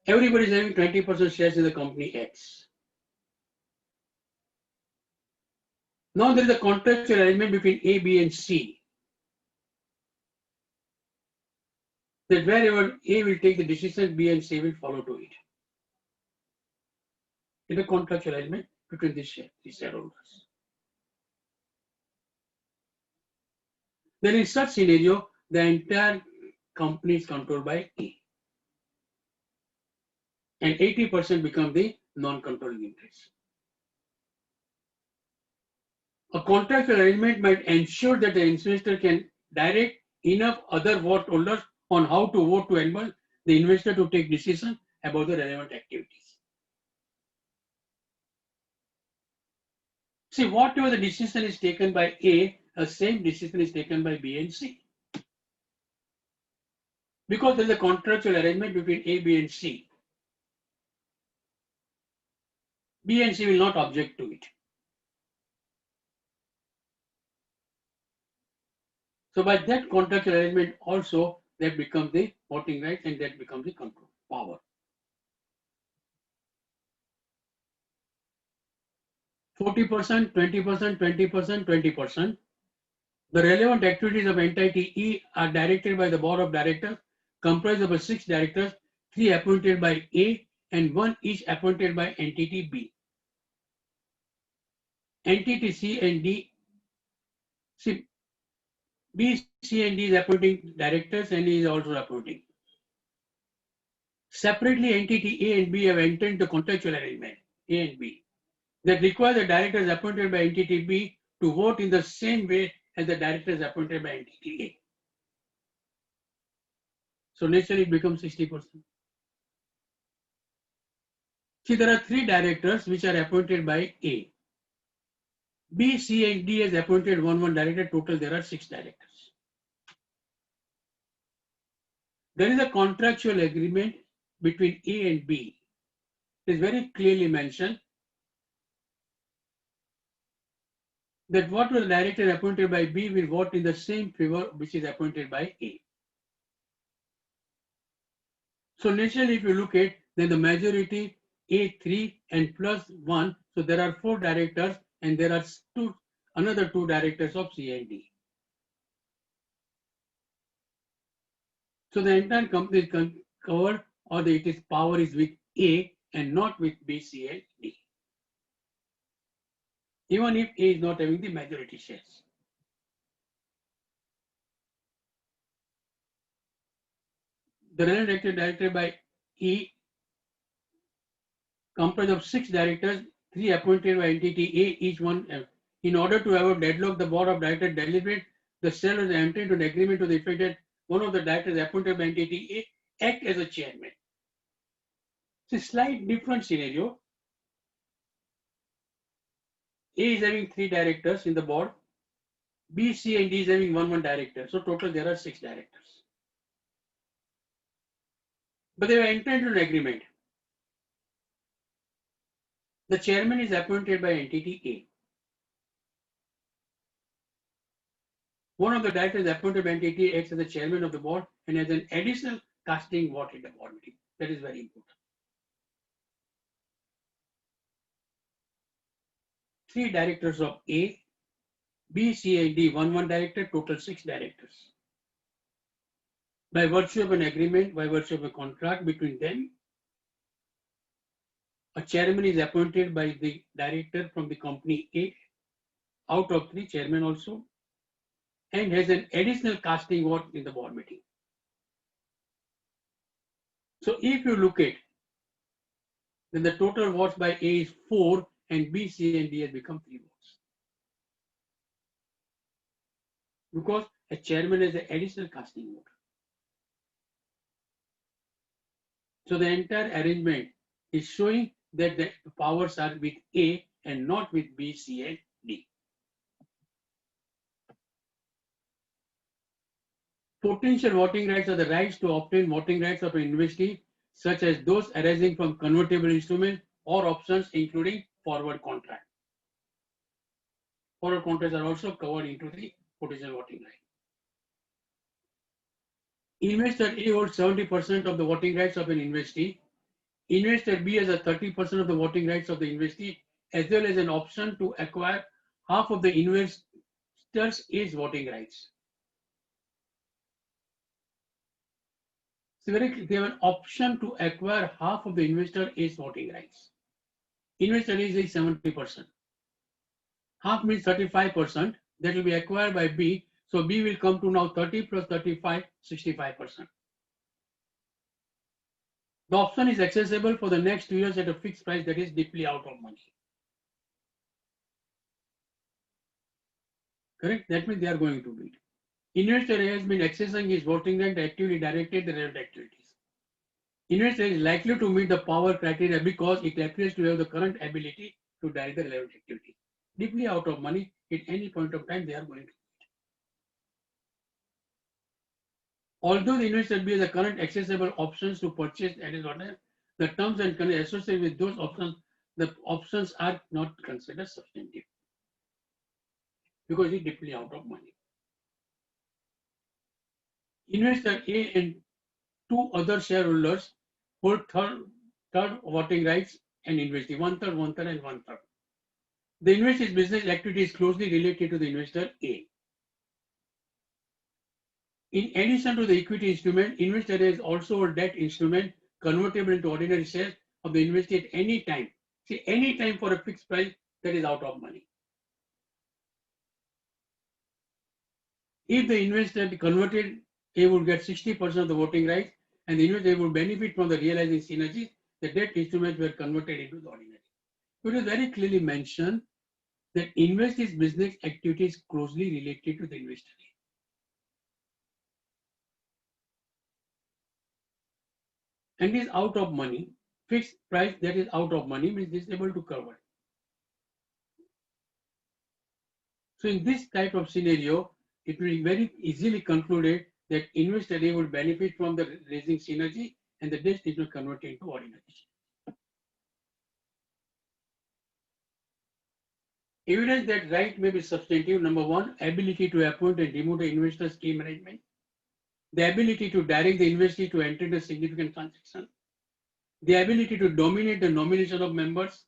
Everybody is having 20% shares in the company X. Now there is a contractual arrangement between A, B, and C, that wherever A will take the decision, B and C will follow to it. It's a contractual arrangement between these shareholders. Then in such scenario, the entire company is controlled by A. And 80% become the non-controlling interest. A contractual arrangement might ensure that the investor can direct enough other vote holders on how to vote to enable the investor to take decision about the relevant activities. See, whatever the decision is taken by A, the same decision is taken by B and C. Because there is a contractual arrangement between A, B, and C. B and C will not object to it. So by that contractual arrangement also, that becomes the voting rights and that becomes the control power. 40%, 20%, 20%, 20%. The relevant activities of entity E are directed by the board of directors, comprised of 6 directors, 3 appointed by A and 1 each appointed by entity B. Entity C and D, see, B, C and D is appointing directors and E is also appointing. Separately, entity A and B have entered into contractual arrangement, A and B, that require the directors appointed by entity B to vote in the same way as the directors appointed by entity A. So naturally it becomes 60%. See, there are 3 directors which are appointed by A. B, C and D has appointed one director, total there are 6 directors. There is a contractual agreement between A and B. It is very clearly mentioned that whatever the director appointed by B will vote in the same favor which is appointed by A. So naturally if you look at, then the majority A3 and plus 1, so there are 4 directors and there are another 2 directors of C and D. So the entire company is covered, or its power is with A and not with B, C and D. Even if A is not having the majority shares. The relevant director by E comprised of 6 directors, 3 appointed by entity A, each one. In order to avoid deadlock, the board of directors deliberate the shareholders enter into an agreement to the effect that one of the directors appointed by entity A act as a chairman. It's a slight different scenario. A is having 3 directors in the board. B, C and D is having one director. So total there are 6 directors. But they have entered into an agreement. The chairman is appointed by entity A. One of the directors appointed by entity A acts as the chairman of the board and has an additional casting vote in the board meeting. That is very important. 3 directors of A, B, C and D, one director, total 6 directors. By virtue of an agreement, by virtue of a contract between them, a chairman is appointed by the director from the company A, out of 3 chairmen also, and has an additional casting vote in the board meeting. So if you look at, then the total votes by A is 4 and B, C and D has become 3 votes. Because a chairman has an additional casting vote. So the entire arrangement is showing that the powers are with A and not with B, C and D. Potential voting rights are the rights to obtain voting rights of an investee such as those arising from convertible instruments or options, including forward contract. Forward contracts are also covered into the potential voting right. Investor A holds 70% of the voting rights of an investee. Investor B has a 30% of the voting rights of the investee, as well as an option to acquire half of the investor's A's voting rights. So they have an option to acquire half of the investor A's voting rights. Investor A is 70%. Half means 35%. That will be acquired by B. So B will come to now 30 plus 35, 65%. The option is accessible for the next 2 years at a fixed price that is deeply out of money. Correct? That means they are going to bid. Investor A has been accessing his voting right to actively directed the relevant activities. Investor is likely to meet the power criteria because it appears to have the current ability to direct the relevant activity. Deeply out of money, at any point of time, they are going to. Although the investor B has the current accessible options to purchase that is order, the terms and conditions associated with those options, the options are not considered substantive because it's deeply out of money. Investor A and two other shareholders hold third voting rights and investee, one third, and one third. The investor's business activity is closely related to the investor A. In addition to the equity instrument, investor A is also a debt instrument convertible into ordinary shares of the investee at any time. See, any time for a fixed price that is out of money. If the investor converted, A would get 60% of the voting rights, and the investor would benefit from the realizing synergies. The debt instruments were converted into the ordinary. It is very clearly mentioned that investor's business activity is closely related to the investor. And is out of money, fixed price that is out of money means this is able to cover. So in this type of scenario, it will be very easily concluded that investor A will benefit from the raising synergy and the debt is converted into ordinary. Evidence that right may be substantive. Number one, ability to appoint and remove the investor scheme arrangement. The ability to direct the investee to enter the significant transaction. The ability to dominate the nomination of members.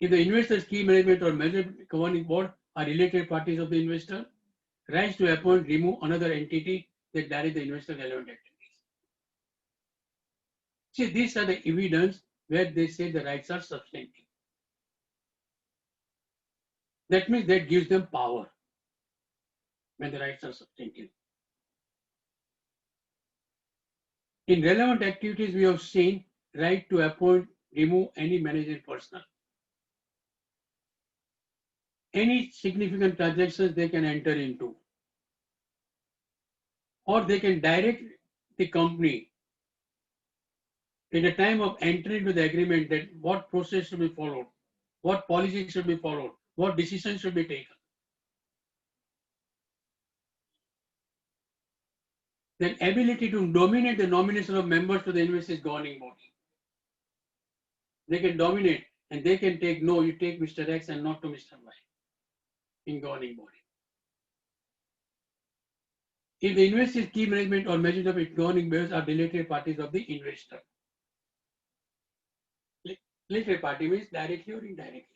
If the investor scheme arrangement or measure governing board are related parties of the investor, rights to appoint, remove another entity that direct the investor relevant activities. See, these are the evidence where they say the rights are substantive. That means that gives them power when the rights are substantive. In relevant activities, we have seen right to appoint, remove any managing personnel. Any significant transactions they can enter into, or they can direct the company at the time of entry into the agreement that what process should be followed, what policy should be followed, what decisions should be taken. Then ability to dominate the nomination of members to the investors governing body. They can dominate and they can take, no, you take Mr. X and not to Mr. Y in governing body. If the investor's key management or measures of its governing members are related parties of the investor. Related party means directly or indirectly.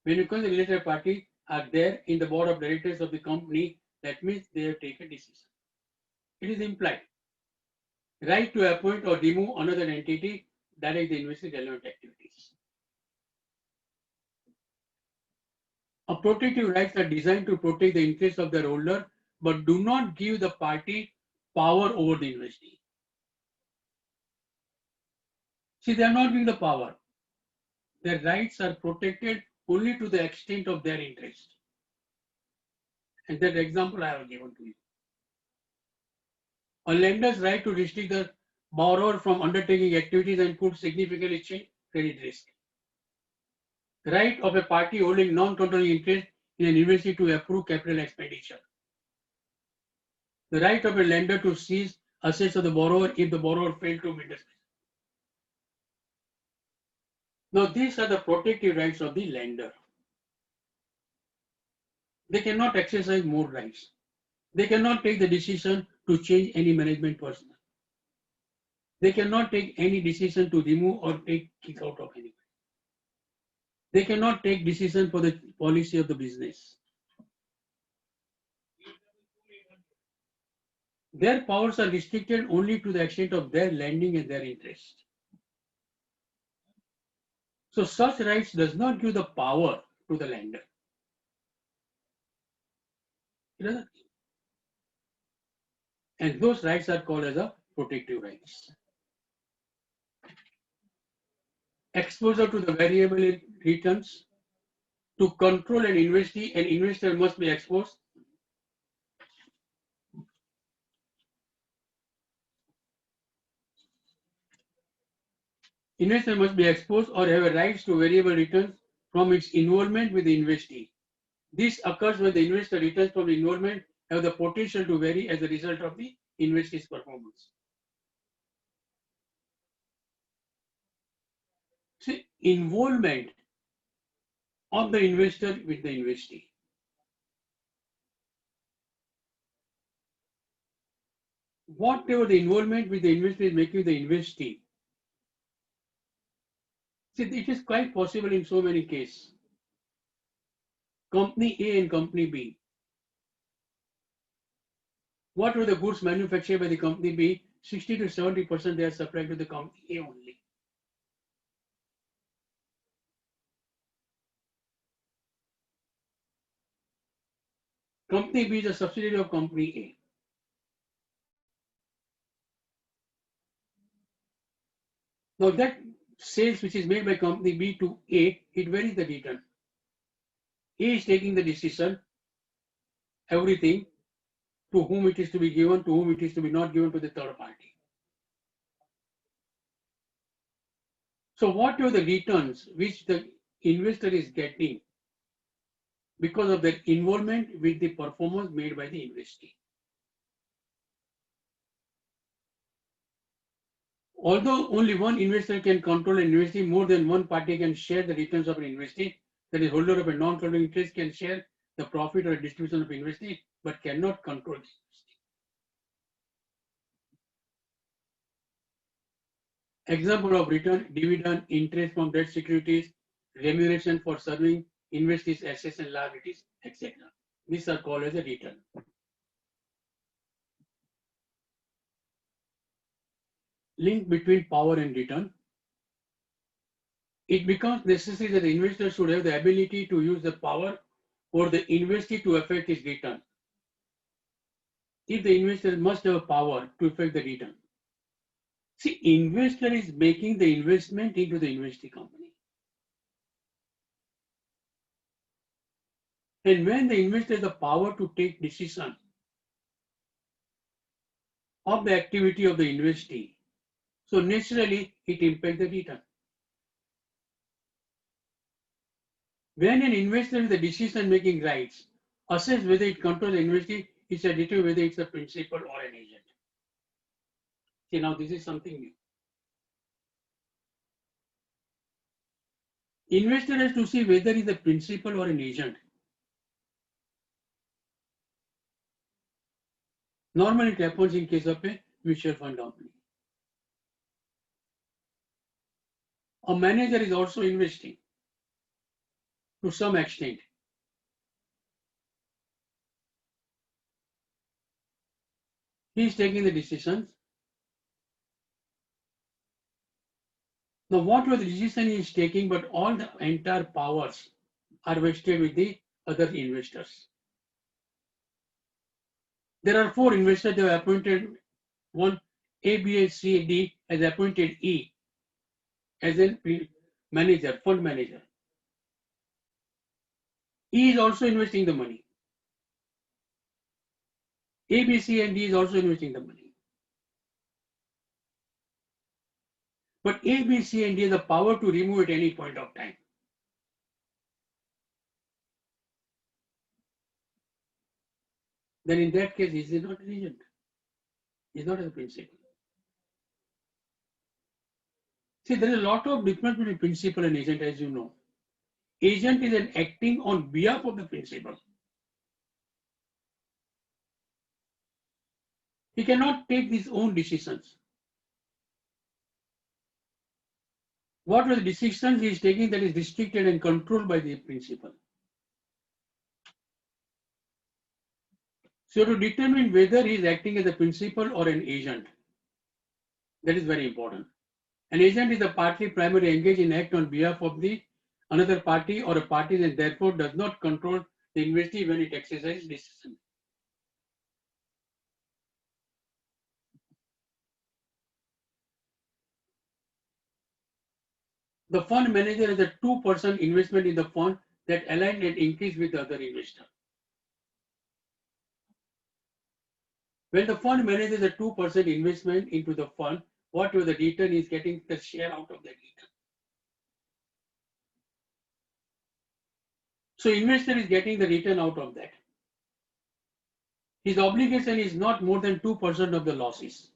When you call the related party are there in the board of directors of the company, that means they have taken a decision. It is implied. Right to appoint or remove another entity, direct the investor's relevant activities. A protective rights are designed to protect the interests of their holder, but do not give the party power over the investee. See, they are not giving the power. Their rights are protected only to the extent of their interest. And that example I have given to you. A lender's right to restrict the borrower from undertaking activities and could significantly change credit risk. Right of a party holding non-controlling interest in an investee to approve capital expenditure. The right of a lender to seize assets of the borrower if the borrower failed to meet the specifications. Now, these are the protective rights of the lender. They cannot exercise more rights. They cannot take the decision to change any management personnel. They cannot take any decision to remove or take kick out of anybody. They cannot take decision for the policy of the business. Their powers are restricted only to the extent of their lending and their interest. So such rights does not give the power to the lender. It doesn't. And those rights are called as a protective rights. Exposure to the variable returns. To control an investor must be exposed. Investor must be exposed or have a rights to variable returns from its involvement with the investee. This occurs when the investor returns from the involvement have the potential to vary as a result of the investee's performance. See, involvement of the investor with the investee. Whatever the involvement with the investor is making the investee. See, it is quite possible in so many cases. Company A and Company B. What were the goods manufactured by the Company B? 60 to 70% they are supplied to the Company A only. Company B is a subsidiary of Company A. Now that sales which is made by Company B to A, it varies the return. A is taking the decision, everything, to whom it is to be given, to whom it is to be not given to the third party. So whatever the returns which the investor is getting because of their involvement with the performance made by the investee. Although only one investor can control an investee, more than one party can share the returns of an investee. That is, holder of a non-controlling interest can share the profit or distribution of investee, but cannot control the investee. Example of return: dividend, interest from debt securities, remuneration for serving investees' assets and liabilities, etc. These are called as a return. Link between power and return. It becomes necessary that the investor should have the ability to use the power or the investee to affect his return. If the investor must have power to affect the return. See, investor is making the investment into the investee company. And when the investor has the power to take decision of the activity of the investee, so naturally it impacts the return. When an investor with the decision-making rights assess whether it controls the investee, it's a determine whether it's a principal or an agent. See, now this is something new. Investor has to see whether he's a principal or an agent. Normally it happens in case of a mutual fund company. A manager is also investing to some extent. He is taking the decisions. Now, what was the decision he is taking, but all the entire powers are vested with the other investors. There are 4 investors. They have appointed one A, B, C, D has appointed E as a manager, fund manager. E is also investing the money. A, B, C, and D is also investing the money. But A, B, C, and D have the power to remove at any point of time. then in that case, is he not an agent? He's not a principal. See, there is a lot of difference between principal and agent, as you know. Agent is an acting on behalf of the principal. He cannot take his own decisions. What are the decisions he is taking that is restricted and controlled by the principal? So to determine whether he is acting as a principal or an agent, that is very important. An agent is a party primarily engaged in act on behalf of the another party or a party and therefore does not control the investee when it exercises decision. The fund manager is a two-person investment in the fund that align and increase with the other investor. When the fund manager is a 2% investment into the fund, whatever the return is getting the share out of that return. So investor is getting the return out of that. His obligation is not more than 2% of the losses.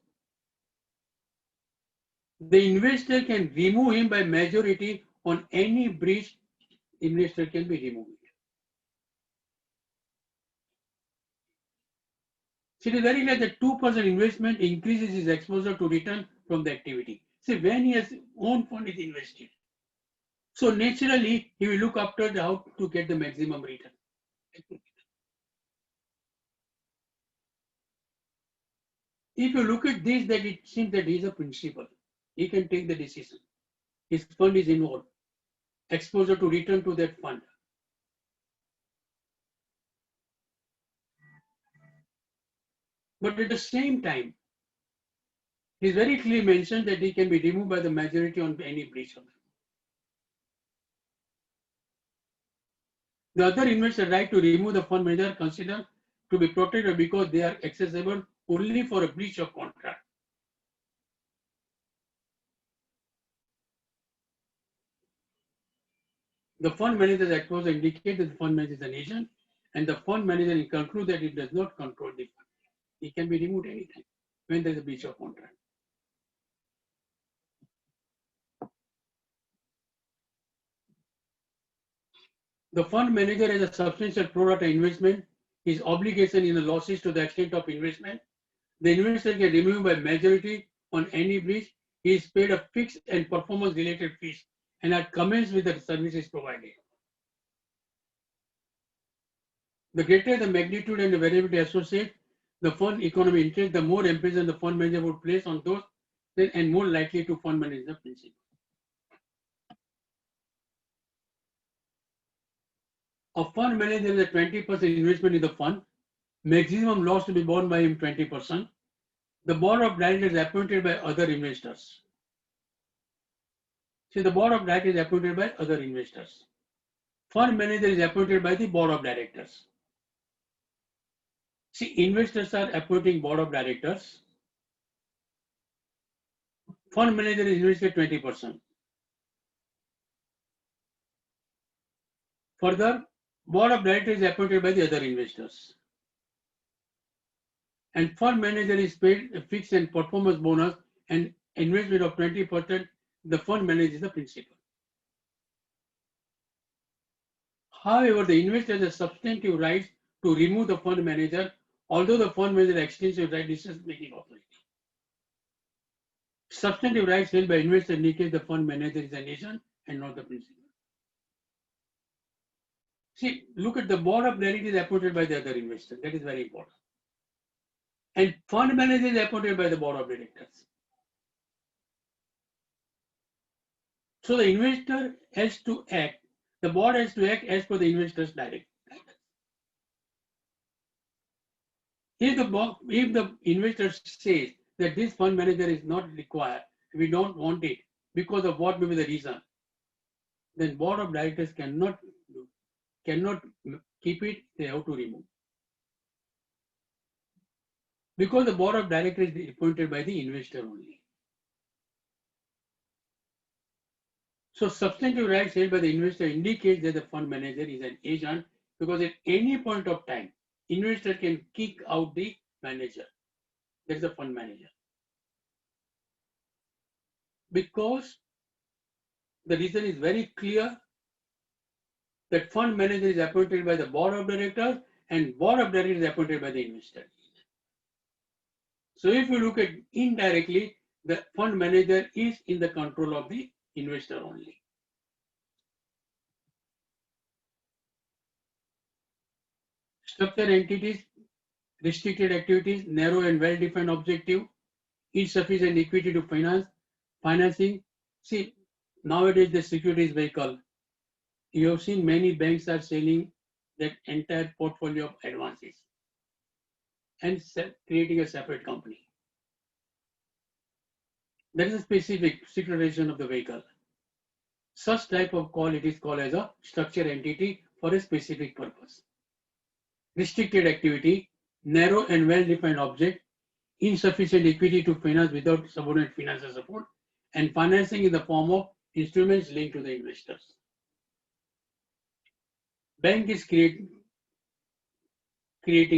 The investor can remove him by majority on any breach. Investor can be removed. So it is very clear that 2% investment increases his exposure to return from the activity. See, when he has own fund is invested, so naturally he will look after how to get the maximum return. If you look at this, that it seems that he is a principal. He can take the decision. His fund is involved. Exposure to return to that fund. But at the same time, it is very clearly mentioned that he can be removed by the majority on any breach of it. The other investors' right to remove the fund manager considered to be protected because they are accessible only for a breach of contract. The fund manager's act was indicate that the fund manager is an agent, and the fund manager will conclude that it does not control the fund. It can be removed anytime when there is a breach of contract. The fund manager has a substantial pro rata investment. His obligation in the losses to the extent of investment. The investor can remove by majority on any breach. He is paid a fixed and performance related fees and are commenced with the services provided. The greater the magnitude and the variability associated, the fund economy interest, the more emphasis the fund manager would place on those and more likely to fund manage the principal. A fund manager is a 20% investment in the fund, maximum loss to be borne by him 20%. The board of directors is appointed by other investors. See, the board of directors is appointed by other investors. Fund manager is appointed by the board of directors. See, investors are appointing board of directors. Fund manager is invested 20%. Further, board of directors is appointed by the other investors. And fund manager is paid a fixed and performance bonus and investment of 20%. The fund manager is the principal. However, the investor has a substantive right to remove the fund manager, although the fund manager has extensive right decision-making authority. Substantive rights held by investor indicate the fund manager is an agent and not the principal. See, look at the board of directors appointed by the other investor. That is very important. And fund manager is appointed by the board of directors. So the investor has to act, the board has to act as per the investor's direct. If the investor says that this fund manager is not required, we don't want it because of what may be the reason, then board of directors cannot keep it, they have to remove. Because the board of directors is appointed by the investor only. So substantive rights held by the investor indicates that the fund manager is an agent because at any point of time, investor can kick out the manager. That is the fund manager. Because the reason is very clear that fund manager is appointed by the board of directors and board of directors is appointed by the investor. So if you look at indirectly, the fund manager is in the control of the investor only. Structured entities, restricted activities, narrow and well-defined objective, insufficient equity to financing. See, nowadays the securities vehicle, you have seen many banks are selling that entire portfolio of advances and creating a separate company. That is a specific securitization of the vehicle. Such type of call, it is called as a structured entity for a specific purpose. Restricted activity, narrow and well-defined object, insufficient equity to finance without subordinate financial support, and financing in the form of instruments linked to the investors. Bank is creating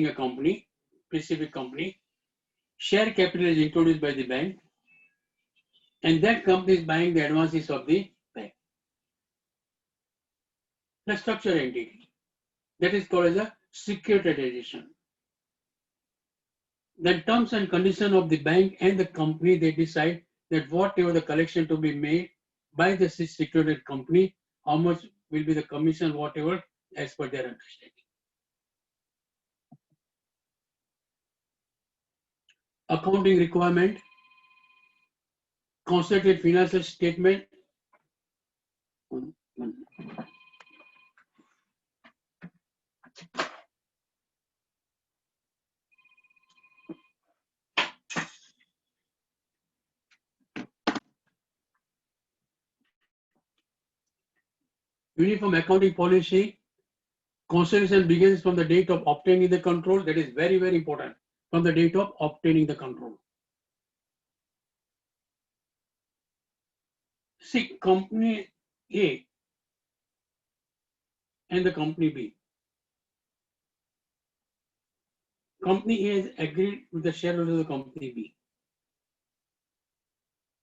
a company, specific company. Share capital is introduced by the bank, and that company is buying the advances of the bank. The structured entity, that is called as a securitization. The terms and conditions of the bank and the company, they decide that whatever the collection to be made by the securitized company, how much will be the commission, whatever, as per their understanding. Accounting requirement, consolidated financial statement. Uniform accounting policy, consolidation begins from the date of obtaining the control. That is very, very important. From the date of obtaining the control. See, company A and the company B. Company A has agreed with the shareholders of the company B.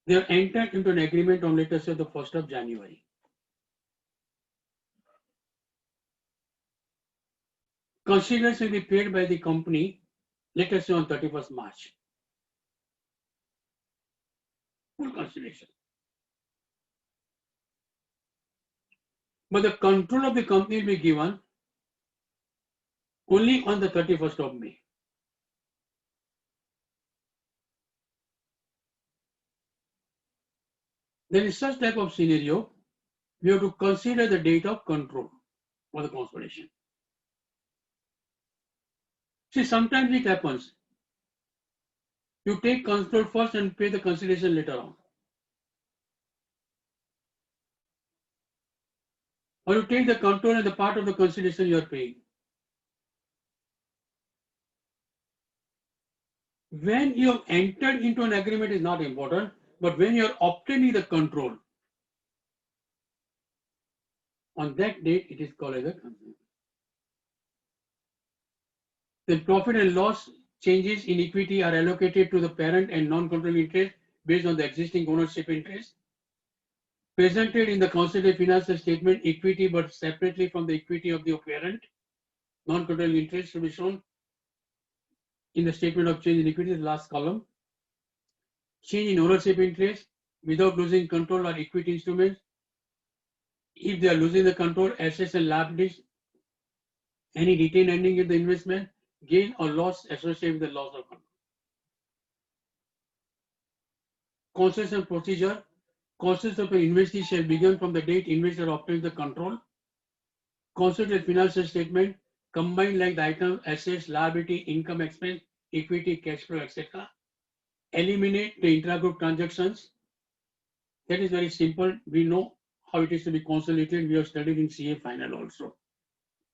They have entered into an agreement on, let us say, the 1st of January. Consideration will be paid by the company, let us say, on 31st March. Full consideration. But the control of the company will be given only on the 31st of May. There is such type of scenario, we have to consider the date of control for the consolidation. See, sometimes it happens. You take control first and pay the consideration later on. Or you take the control and the part of the consideration you are paying. When you have entered into an agreement is not important, but when you are obtaining the control, on that date it is called as a control. The profit and loss changes in equity are allocated to the parent and non-controlling interest based on the existing ownership interest. Presented in the consolidated financial statement, equity but separately from the equity of the parent. Non-controlling interest should be shown in the statement of change in equity, the last column. Change in ownership interest without losing control or equity instruments. If they are losing the control, assets and liabilities, any retained earning in the investment, gain or loss associated with the loss of control. Consolidation procedure. Consolidation of an investee shall begin from the date investor obtains the control. Consolidated financial statement combine like the item assets, liability, income, expense, equity, cash flow, etc. Eliminate the intragroup transactions. That is very simple. We know how it is to be consolidated. We have studied in CA final also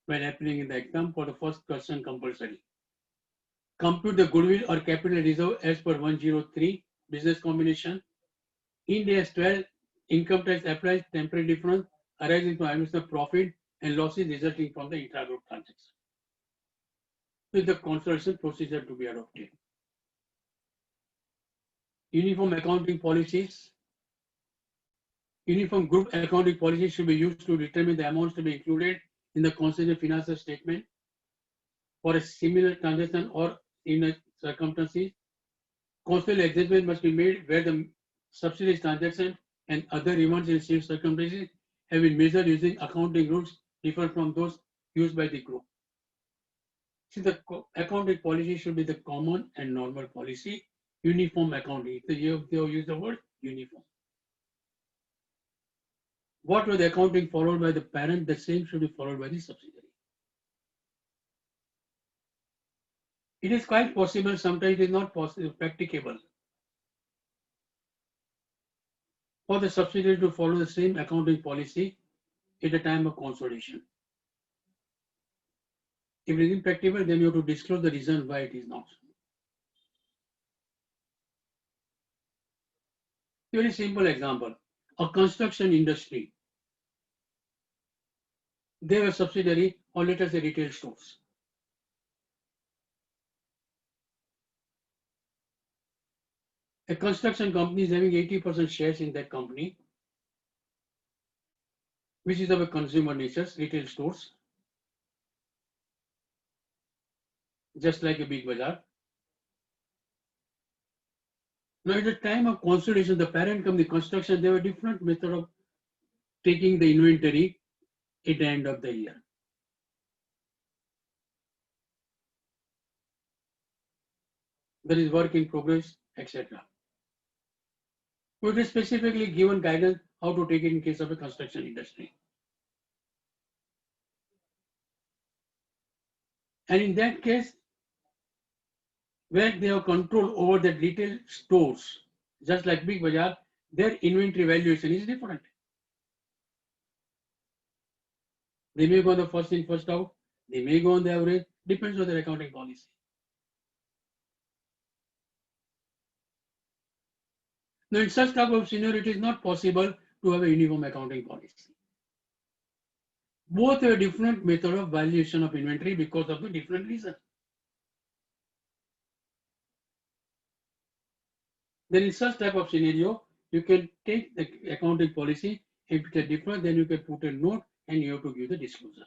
when appearing in the exam for the first question compulsory. Compute the goodwill or capital reserve as per 103 business combination. Ind AS 12 income tax applies temporary difference arising from additional profit and losses resulting from the intragroup transaction. with the consolidation procedure to be adopted. Uniform accounting policies. Uniform group accounting policies should be used to determine the amounts to be included in the consolidated financial statement for a similar transaction or in a circumstances. Consolidated adjustment must be made where the subsidiary transaction and other events in same circumstances have been measured using accounting rules different from those used by the group. See, the accounting policy should be the common and normal policy. Uniform accounting. So they use the word uniform. What was the accounting followed by the parent, the same should be followed by the subsidiary. It is quite possible, sometimes it is not possible, practicable for the subsidiary to follow the same accounting policy at the time of consolidation. If it is impracticable, then you have to disclose the reason why it is not. Very simple example, a construction industry. They have a subsidiary or let us say retail stores. A construction company is having 80% shares in that company, which is of a consumer nature, retail stores, just like a big bazaar. Now, at the time of consolidation, the parent company construction, they have a different method of taking the inventory at the end of the year. There is work in progress, etc. It is specifically given guidance how to take it in case of a construction industry. And in that case, where they have control over the retail stores, just like Big Bazaar, their inventory valuation is different. They may go on the first in, first out. They may go on the average, depends on their accounting policy. Now, in such type of scenario, it is not possible to have a uniform accounting policy. Both have a different method of valuation of inventory because of the different reasons. Then in such type of scenario, you can take the accounting policy. If it is different, then you can put a note and you have to give the disclosure.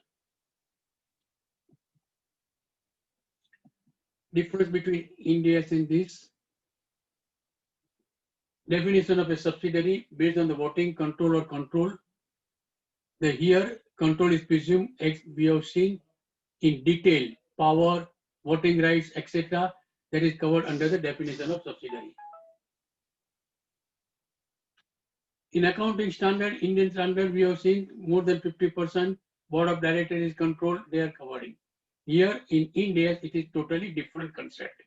Difference between Ind AS in this. Definition of a subsidiary based on the voting control or control. The here control is presumed as we have seen in detail, power, voting rights, etc. That is covered under the definition of subsidiary. In accounting standard, Indian standard, we have seen more than 50% board of directors is controlled, they are covering. Here in India, it is totally different concept.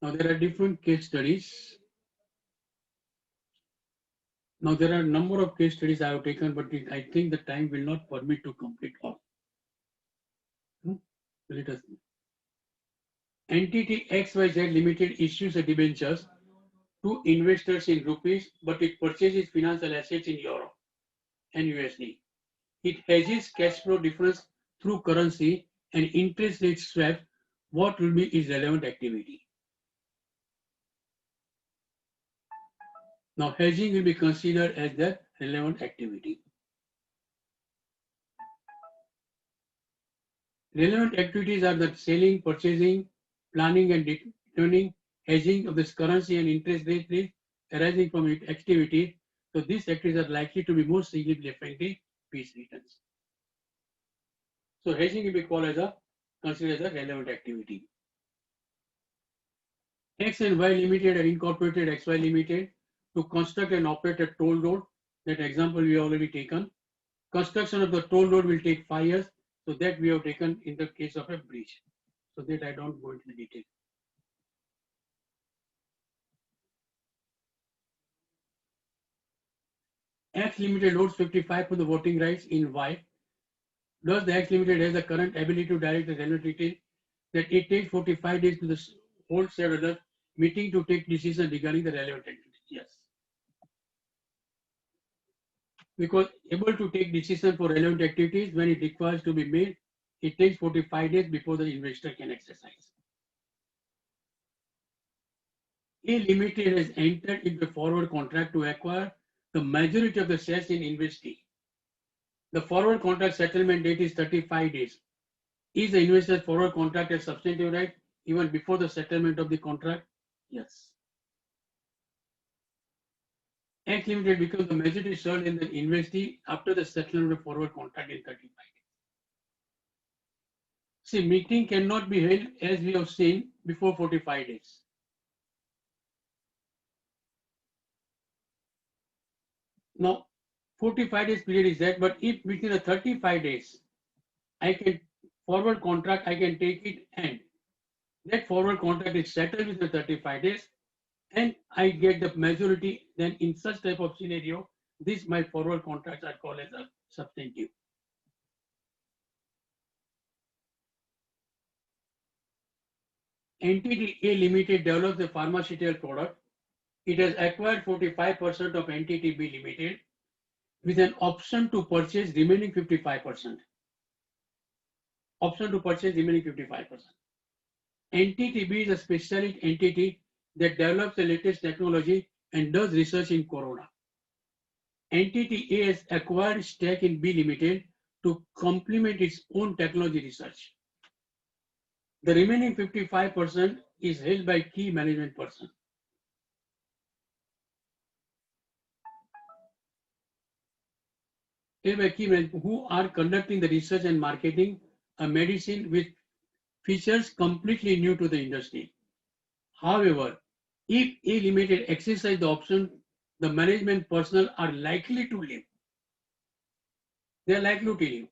Now there are different case studies. Now there are a number of case studies I have taken, but I think the time will not permit to complete all. Let us see. Entity XYZ Limited issues a debentures to investors in rupees, but it purchases financial assets in Euro and USD. It hedges cash flow difference through currency and interest rate swap. What will be its relevant activity? Now, hedging will be considered as the relevant activity. Relevant activities are the selling, purchasing, planning and determining, hedging of this currency and interest rate risk arising from its activity. So these activities are likely to be more significantly affecting peace returns. So hedging will be called as considered as a relevant activity. X and Y Limited are incorporated XY Limited to construct and operate a toll road. That example we have already taken. Construction of the toll road will take 5 years. So that we have taken in the case of a bridge. So that I don't go into the detail. X Limited loads 55 for the voting rights in Y. Thus, the X Limited has the current ability to direct the relevant retail that it takes 45 days to the whole shareholder meeting to take decision regarding the relevant activity. Yes. because able to take decision for relevant activities when it requires to be made, it takes 45 days before the investor can exercise. A Limited has entered into a forward contract to acquire the majority of the shares in Investee. The forward contract settlement date is 35 days. Is the investor's forward contract a substantive right even before the settlement of the contract? Yes. X Limited becomes the majority shareholder in the investee after the settlement of the forward contract in 35 days. See, meeting cannot be held as we have seen before 45 days. Now, 45 days period is that, but if within the 35 days, I can forward contract, I can take it and that forward contract is settled within 35 days and I get the majority, then in such type of scenario, these my forward contracts are called as a substantive. Entity A Limited develops a pharmaceutical product. It has acquired 45% of Entity B Limited with an option to purchase remaining 55%. Option to purchase remaining 55%. Entity B is a specialist entity that develops the latest technology and does research in corona. Entity A has acquired stake in B Limited to complement its own technology research. The remaining 55% is held by key management person. Held by key management who are conducting the research and marketing a medicine with features completely new to the industry. However, if A Limited exercise the option, the management personnel are likely to leave. They are likely to leave.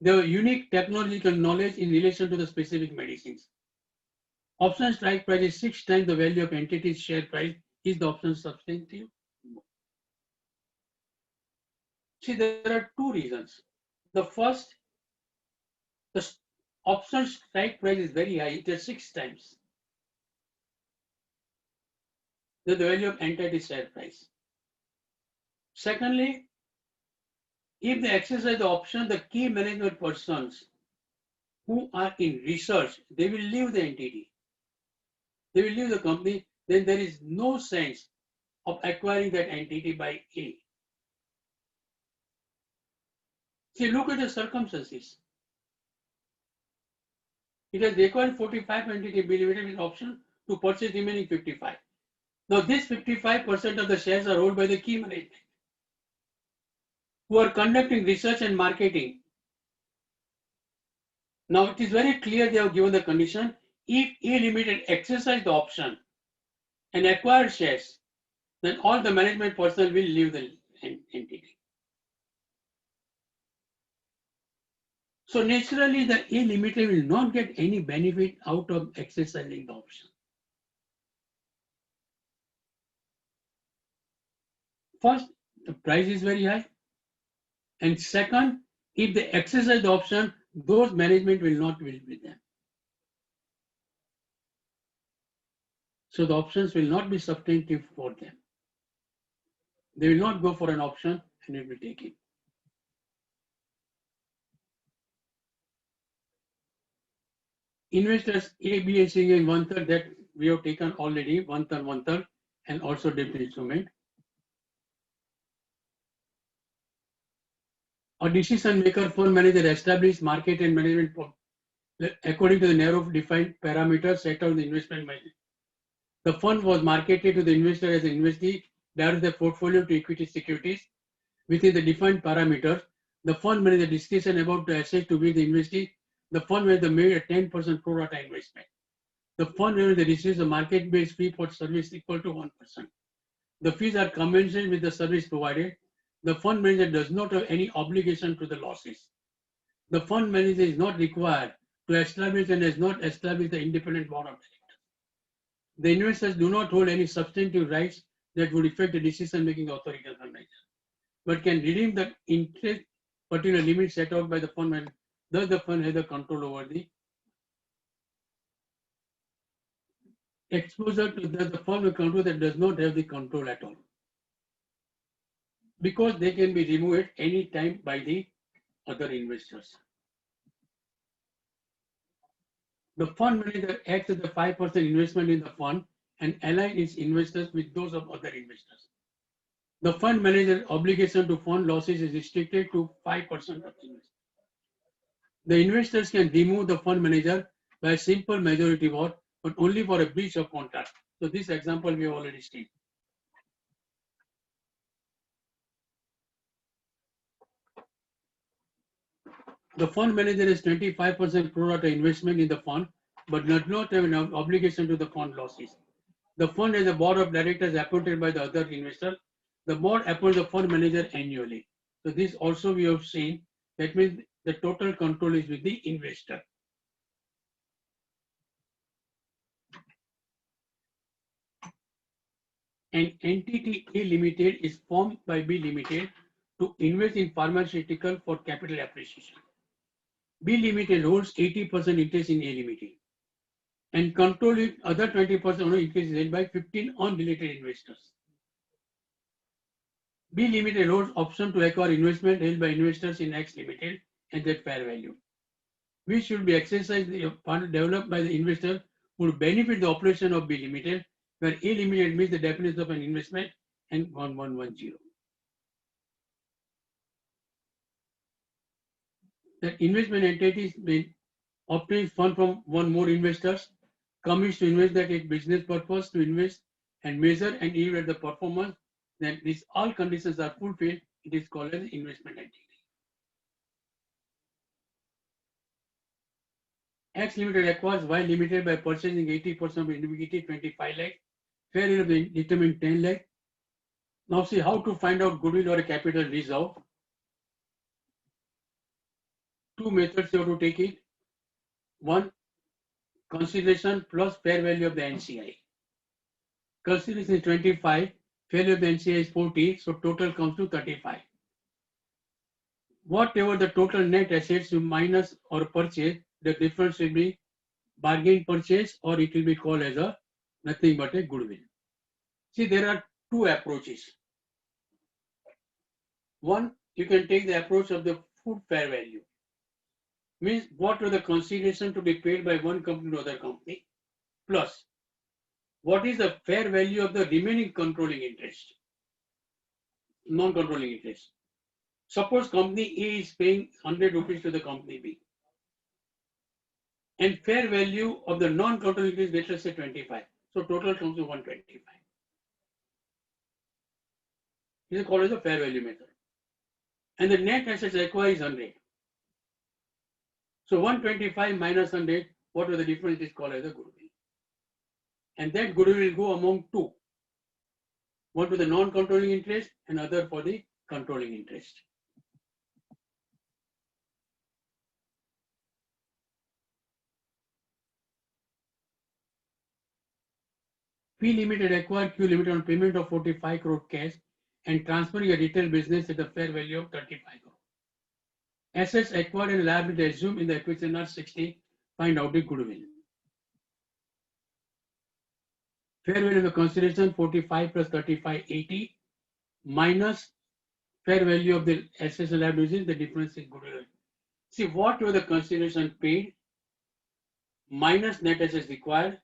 Their unique technological knowledge in relation to the specific medicines. Option strike price is 6 times the value of entity's share price. Is the option substantive? No. See, there are two reasons. The first, the option strike price is very high. It is 6 times the value of entity's share price. Secondly, if they exercise the option, the key management persons who are in research, they will leave the entity. They will leave the company, then there is no sense of acquiring that entity by A. See, look at the circumstances. It has acquired 45 entity B Limited with option to purchase remaining 55. Now, this 55% of the shares are held by the key management who are conducting research and marketing. Now, it is very clear they have given the condition. If A Limited exercise the option and acquire shares, then all the management personnel will leave the entity. So naturally, the A Limited will not get any benefit out of exercising the option. First, the price is very high. And second, if they exercise the option, those management will not be with them. So the options will not be substantive for them. They will not go for an option and it will take it. Investors A, B, and C in 1/3 that we have taken already, 1/3, and also debt instrument. A decision maker fund manager established market and management according to the narrow defined parameters set out in the investment management. The fund was marketed to the investor as an investee, directs the portfolio to equity securities within the defined parameters. The fund manager discussion about the assets to be the investee. The fund manager made a 10% pro rata investment. The fund manager receives a market-based fee for service equal to 1%. The fees are commensurate with the service provided. The fund manager does not have any obligation to the losses. The fund manager is not required to establish and has not established the independent board of directors. The investors do not hold any substantive rights that would affect the decision-making authority of the manager, but can redeem the interest particular limit set out by the fund manager. Thus, the fund has the control over the exposure to the fund will control that does not have the control at all. because they can be removed at any time by the other investors. The fund manager acts as the 5% investment in the fund and align its investors with those of other investors. The fund manager's obligation to fund losses is restricted to 5% of the investment. The investors can remove the fund manager by a simple majority vote, but only for a breach of contract. So this example we have already seen. The fund manager has 25% pro rata investment in the fund, but does not have an obligation to the fund losses. The fund has a board of directors appointed by the other investor. The board appoints the fund manager annually. So this also we have seen. That means the total control is with the investor. An entity A Limited is formed by B Limited to invest in pharmaceutical for capital appreciation. B Limited holds 80% interest in A Limited and control it, other 20% interest is held by 15 unrelated investors. B Limited holds option to acquire investment held by investors in X Limited and their fair value, which should be exercised the fund developed by the investor who will benefit the operation of B Limited, where A Limited meets the definition of an investment and 1110. That investment entities may obtain fund from one more investors, commits to invest that its business purpose to invest and measure and evaluate the performance. Then these all conditions are fulfilled, it is called as investment entity. X Limited acquires Y Limited by purchasing 80% of equity, 25 lakh, fair value of the determined 10 lakh. Now see how to find out goodwill or a capital reserve. Two methods you have to take it. One, consideration plus fair value of the NCI. Consideration is 25, fair value of the NCI is 40, so total comes to 35. Whatever the total net assets you minus or purchase, the difference will be bargain purchase, or it will be called as a nothing but a goodwill. See, there are two approaches. One, you can take the approach of the full fair value. Means what are the consideration to be paid by one company to other company, plus what is the fair value of the remaining controlling interest, non-controlling interest. Suppose company A is paying 100 rupees to the company B, and fair value of the non-controlling interest, let us say 25. So total comes to 125. This is called as the fair value method. And the net assets acquired is 100. So 125 minus 100, what was the difference? It is called as a goodwill. And that goodwill will go among two. One to the non-controlling interest and other for the controlling interest. P Limited acquired Q Limited on payment of 45 crore cash and transferring a retail business at a fair value of 35 crore. Assets acquired and liability assumed in the acquisition are 60. Find out the goodwill. Fair value of the consideration 45 plus 35, 80 minus fair value of the assets and liabilities, the difference is goodwill. See, what were the consideration paid minus net assets required.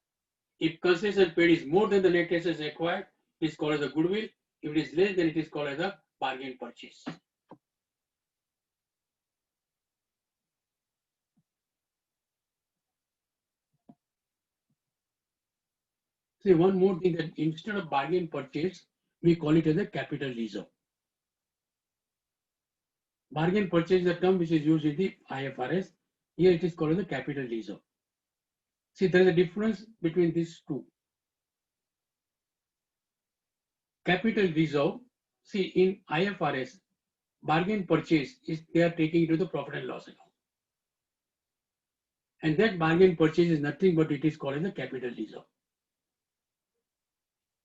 If consideration paid is more than the net assets acquired, it is called as a goodwill. If it is less, then it is called as a bargain purchase. See, one more thing, that instead of bargain purchase, we call it as a capital reserve. Bargain purchase is a term which is used in the IFRS. Here it is called as a capital reserve. See, there is a difference between these two. Capital reserve, see, in IFRS, bargain purchase is they are taking into the profit and loss account. And that bargain purchase is nothing but it is called as a capital reserve.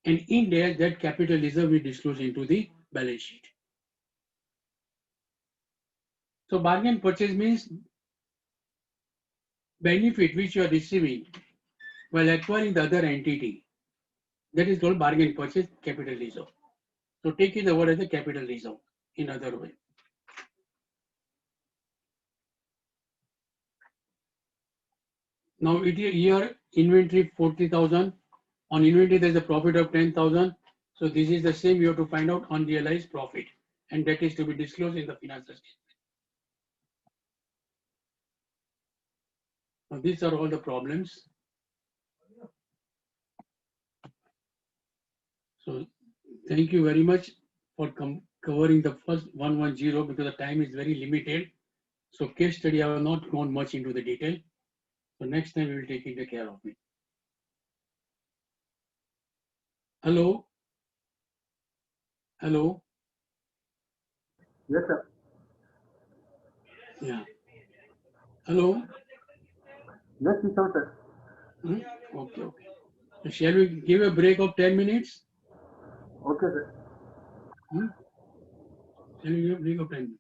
And in there, that capital reserve we disclose into the balance sheet. So bargain purchase means benefit which you are receiving while acquiring the other entity. That is called bargain purchase capital reserve. So take it over as a capital reserve in other way. Now it is here inventory 40,000. On inventory there is a profit of 10,000. So this is the same you have to find out unrealized profit, and that is to be disclosed in the financial statement. Now these are all the problems. So thank you very much for covering the first 110 because the time is very limited. So case study I have not gone much into the detail. So next time we will take care of it. Hello. Hello. Yes, sir. Yeah. Hello. Yes, Kishore, sir. Okay. Okay. So shall we give a break of 10 minutes? Okay, sir. Shall we give a break of 10 minutes?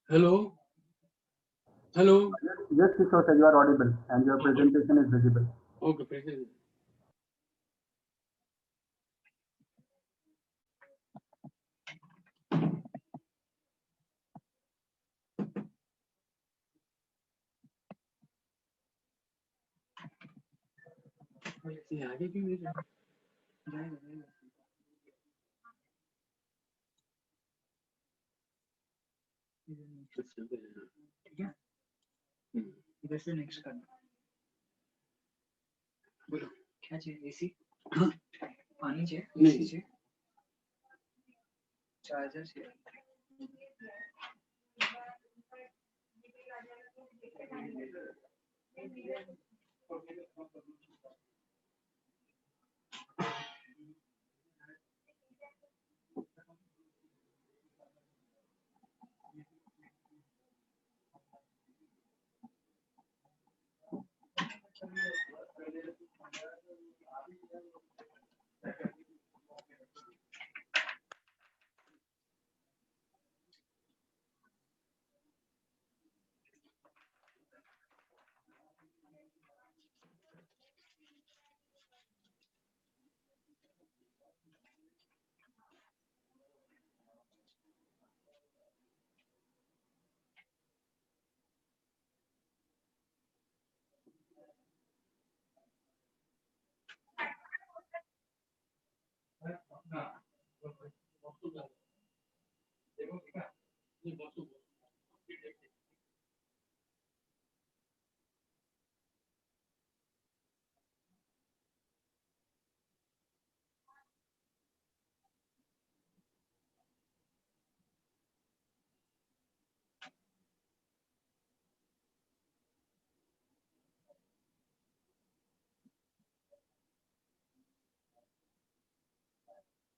Hello. Hello. Yes, Kishore, sir. You are audible and your Okay. presentation is visible. Okay. President. ये आगे क्यों नहीं जाएगा? ठीक है, इधर से next करना। बोलो। क्या चाहिए? एसी, हाँ। पानी चाहिए, नहीं। एसी चाहिए, चार्जर चाहिए।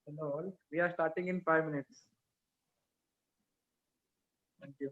Hello all. We are starting in 5 minutes. Thank you.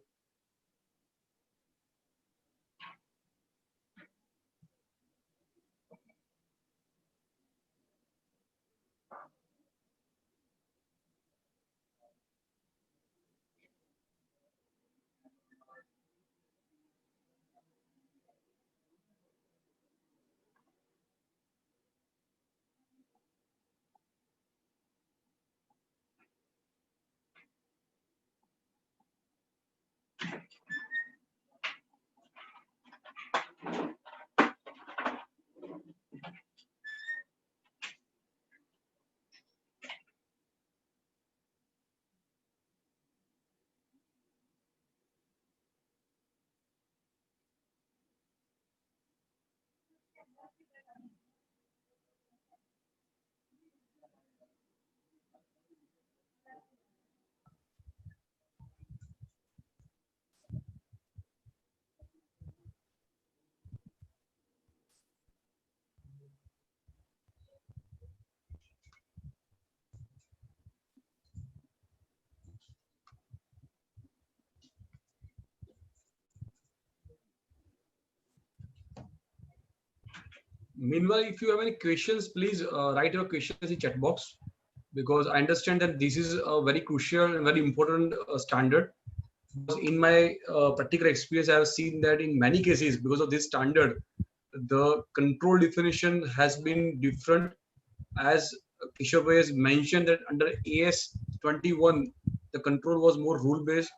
Meanwhile, if you have any questions, please write your questions in chat box, because I understand that this is a very crucial and very important standard. Because in my practical experience, I have seen that in many cases, because of this standard, the control definition has been different. As Kishore Bhai has mentioned that under AS 21, the control was more rule based.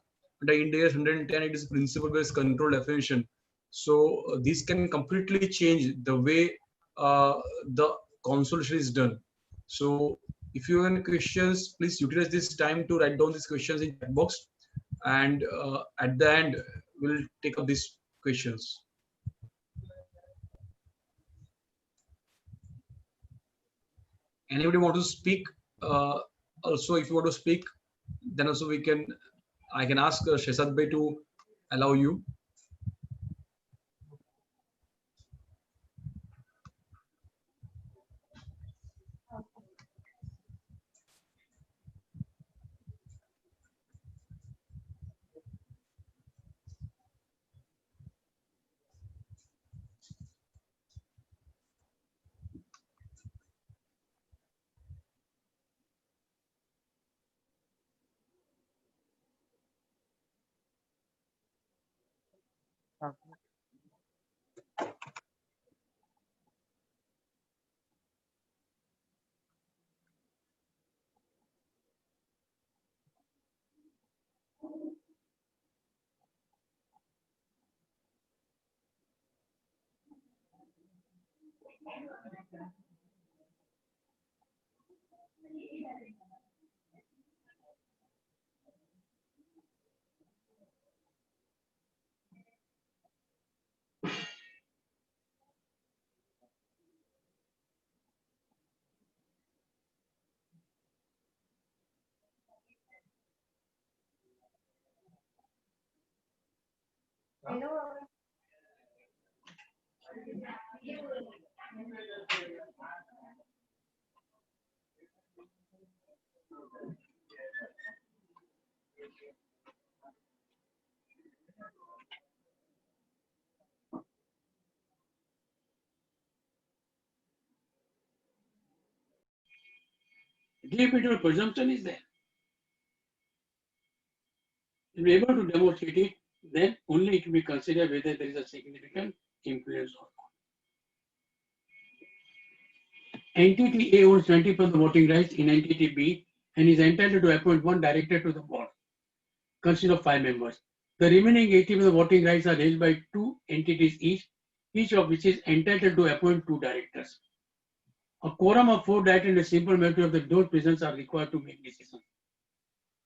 Under Ind AS 110, it is principle based control definition. So this can completely change the way the consolidation is done. So if you have any questions, please utilize this time to write down these questions in chat box, and at the end we'll take up these questions. Anybody want to speak? Also, if you want to speak, then also I can ask Shesad Bhai to allow you. Debatable presumption is there. If we are able to demonstrate it, then only it will be considered whether there is a significant influence or not. Entity A owns 20% of the voting rights in entity B and is entitled to appoint one director to the board, consisting of 5 members. The remaining 80% of the voting rights are held by 2 entities each of which is entitled to appoint 2 directors. A quorum of 4 directors and a simple majority of the those present are required to make decisions.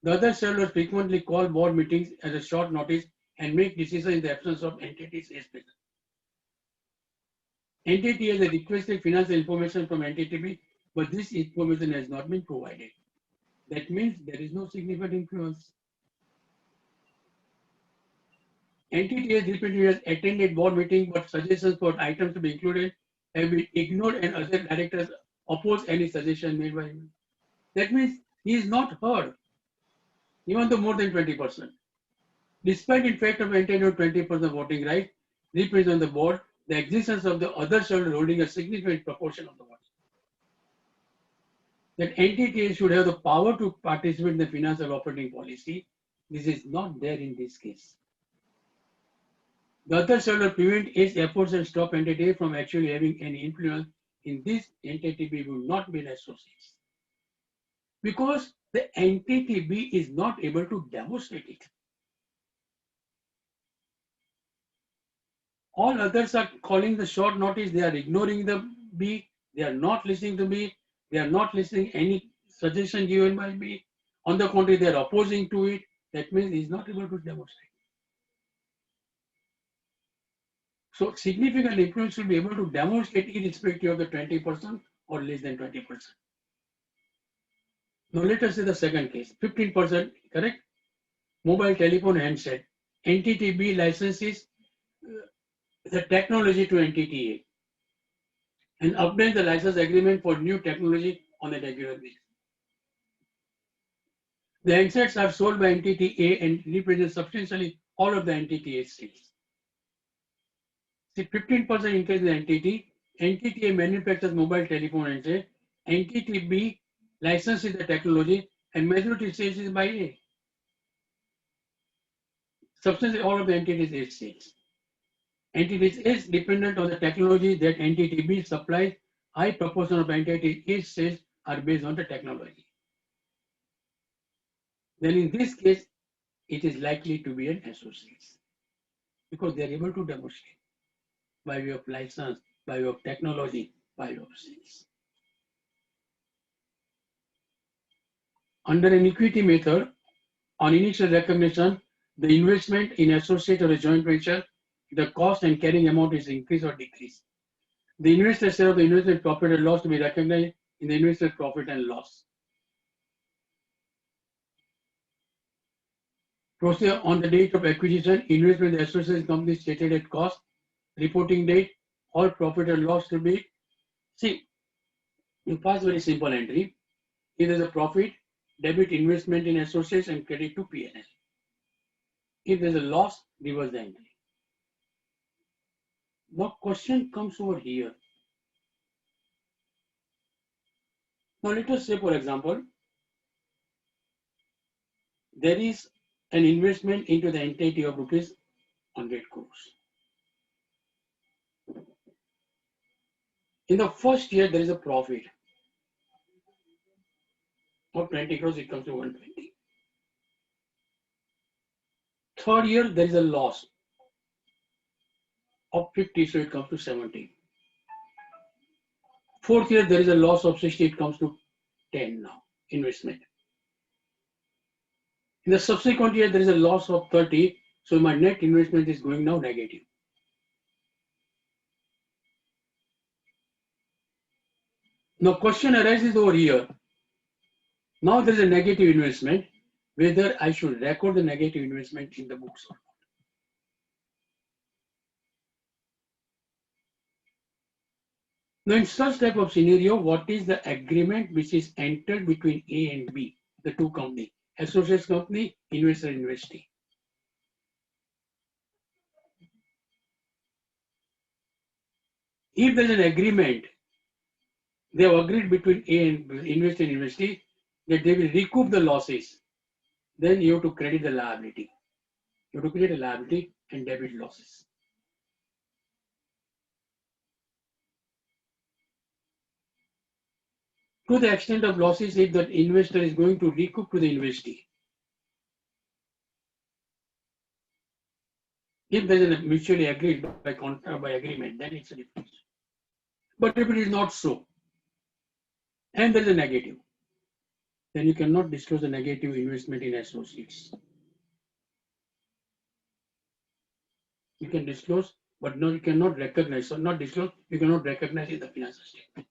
The other shareholders frequently call board meetings at a short notice and make decisions in the absence of entities as present. Entity A has requested financial information from entity B, but this information has not been provided. That means there is no significant influence. Entity A repeatedly has attended board meeting, but suggestions for items to be included have been ignored and other directors oppose any suggestion made by him. That means he is not heard, even though more than 20%. Despite in fact of entitled 20% voting right, represent on the board, the existence of the other shareholder holding a significant proportion of the votes. That entity should have the power to participate in the financial operating policy. This is not there in this case. The other shareholder prevent its efforts and stop entity A from actually having any influence in this entity B will not be an associate. Because the entity B is not able to demonstrate it. All others are calling the short notice, they are ignoring the B, they are not listening to B, they are not listening any suggestion given by B. On the contrary, they are opposing to it. That means he is not able to demonstrate. So significant influence should be able to demonstrate irrespective of the 20% or less than 20%. Now let us say the second case, 15%, correct? Mobile telephone handset. Entity B licenses the technology to entity A and obtains the license agreement for new technology on a regular basis. The handsets are sold by entity A and represent substantially all of the entity A sales. See, 15% increase in the entity A manufactures mobile telephone handset, entity B licenses the technology and majority sales is by A. Substantially all of the entities A sales. Entities A dependent on the technology that entity B supplies. High proportion of entity A sales are based on the technology. Then in this case, it is likely to be an associate because they are able to demonstrate by way of license, by way of technology, by way of sales. Under an equity method, on initial recognition, the investment in associate or a joint venture, the cost and carrying amount is increased or decreased. The investor share of the investment profit and loss to be recognized in the investor profit and loss. Procedure on the date of acquisition, investment in the associate company stated at cost, reporting date, all profit and loss to be. See, you pass very simple entry. If there is a profit, debit investment in associates and credit to P&L. If there is a loss, reverse the entry. Now question comes over here. Now let us say, for example, there is an investment into the entity of rupees 100 crores. In the first year, there is a profit of 20 crores, it comes to 120. Third year, there is a loss of 50, so it comes to 70. Fourth year, there is a loss of 60, it comes to 10 now, investment. In the subsequent year, there is a loss of 30, so my net investment is going now negative. Now question arises over here. Now there is a negative investment, whether I should record the negative investment in the books or not. Now in such type of scenario, what is the agreement which is entered between A and B, the two companies, associates company, investor investee? If there is an agreement, they have agreed between A and investor and investee that they will recoup the losses, then you have to credit the liability. You have to create a liability and debit losses. To the extent of losses, if the investor is going to recoup to the investee, if there is a mutually agreed by contract, by agreement, then it's a difference. But if it is not so, and there is a negative, then you cannot disclose the negative investment in associates. You can disclose, but no, you cannot recognize. So not disclose, you cannot recognize in the financial statement.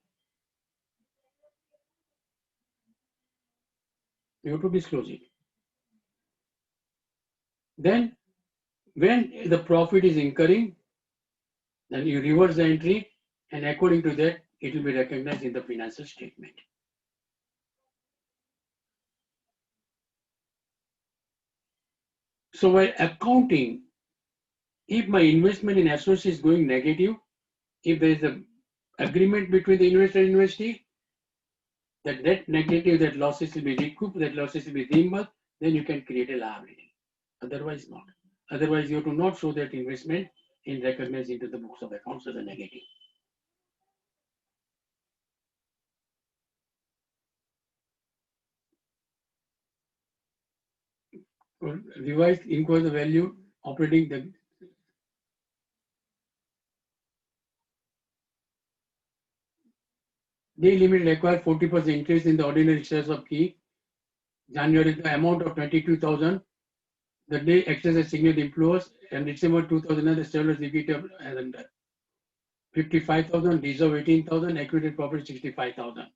You have to disclose it. Then, when the profit is incurring, then you reverse the entry, and according to that, it will be recognized in the financial statement. So while accounting, if my investment in associates is going negative, if there is an agreement between the investor and investee, that net negative, that losses will be recouped, that losses will be reimbursed, then you can create a liability. Otherwise not. Otherwise you have to not show that investment and recognize into the books of accounts as a negative. Revised inquire the value operating the Day Limited acquired 40% interest in the ordinary shares of Key. January, the amount of 22,000. The day excess signal inflows, and December 2009, the shareholders' equity of 55,000, reserve 18,000, equity profit 65,000.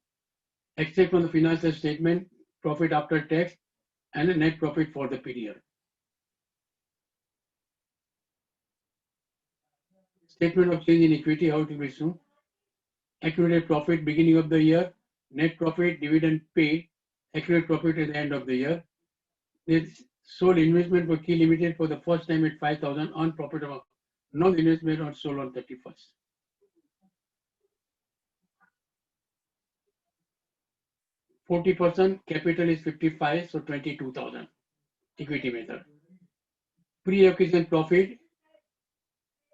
Except from the financial statement, profit after tax, and the net profit for the period. Statement of change in equity, how it will be shown. Accumulated profit beginning of the year, net profit, dividend paid, accumulated profit at the end of the year. This sold investment for Key Limited for the first time at 5,000 unprofitable. Non-investment or sold on 31st. %, capital is 55, so 22,000. Equity method. Pre-acquisition profit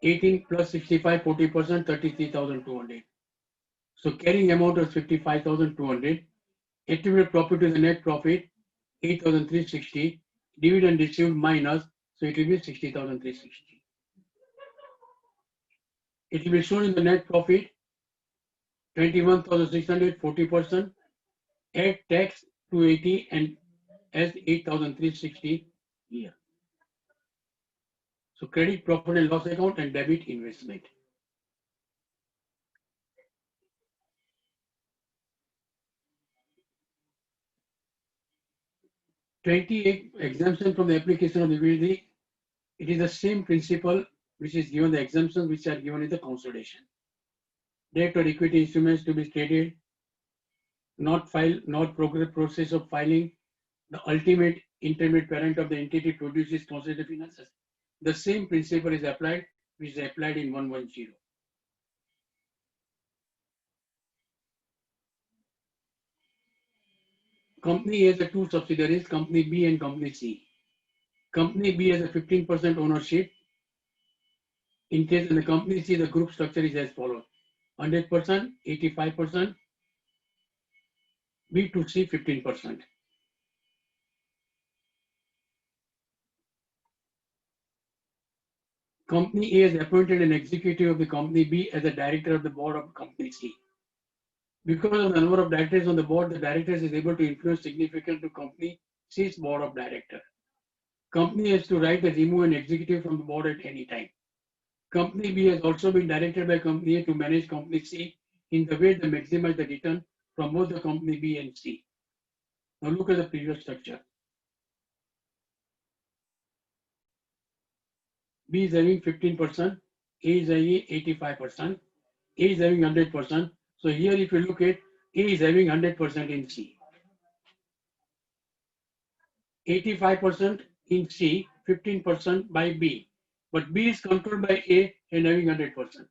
18 plus 65, 40%, 33,200. So carrying amount was 55,200. Estimated profit to the net profit 8,360. Dividend received minus, so it will be 60,360. It will be shown in the net profit 21,600, 40%. Add tax 280 and as 8,360 here. So credit profit and loss account and debit investment. Exemption from the application of liability. It is the same principle which is given the exemptions which are given in the consolidation. Debt or equity instruments to be traded, not process of filing. The ultimate intermediate parent of the entity produces consolidated finances. The same principle is applied, which is applied in 110. Company has two subsidiaries, Company B and Company C. Company B has a 15% ownership. In case in the Company C, the group structure is as follows: 100%, 85%, B to C 15%. Company A has appointed an executive of the Company B as a director of the board of Company C. Because of the number of directors on the board, the directors is able to influence significantly to company C's board of director. Company has to write and remove an executive from the board at any time. Company B has also been directed by company A to manage company C in the way to maximize the return from both the company B and C. Now look at the previous structure. B is having 15%, A is having 85%, A is having 100%. So here if you look at A is having 100% in C. 85% in C, 15% by B. But B is controlled by A and having 100%.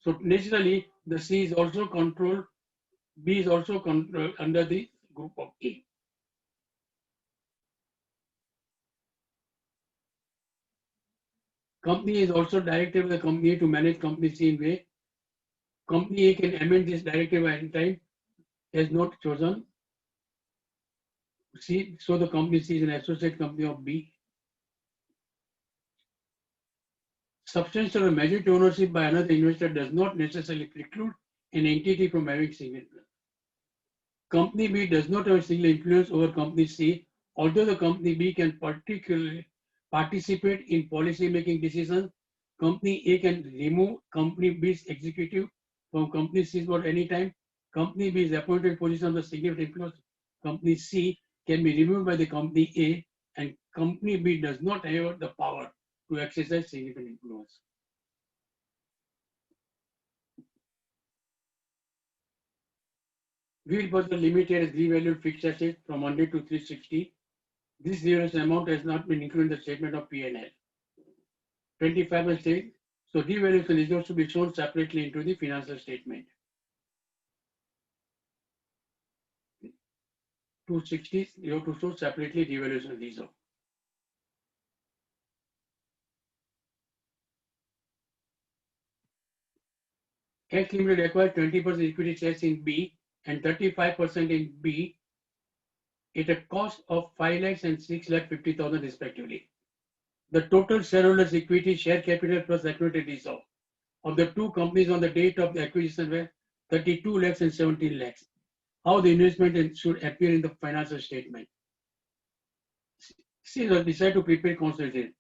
So naturally, the C is also controlled, B is also controlled under the group of A. Company is also directed by the company A to manage company C in way. Company A can amend this directive at any time, has not chosen C, so the company C is an associate company of B. Substantial or majority ownership by another investor does not necessarily preclude an entity from having significant. Company B does not have a single influence over company C, although the company B can particularly participate in policy making decisions. Company A can remove company B's executive from company C's board anytime. Company B is appointed position of the significant influence. Company C can be removed by the company A, and company B does not have the power to exercise significant influence. Wheel Buzzer Limited has revalued fixed assets from 100 to 360. This revaluation amount has not been included in the statement of P&L. 25 mistake. So revaluation is also to be shown separately into the financial statement. 260, you have to show separately revaluation reserve. X Limited acquired 20% equity shares in B and 35% in B at a cost of 5 lakhs and 6,50,000 respectively. The total shareholders' equity, share capital plus equity reserve of the two companies on the date of the acquisition were 32 lakhs and 17 lakhs. How the investment should appear in the financial statement. See, decide to prepare consolidation.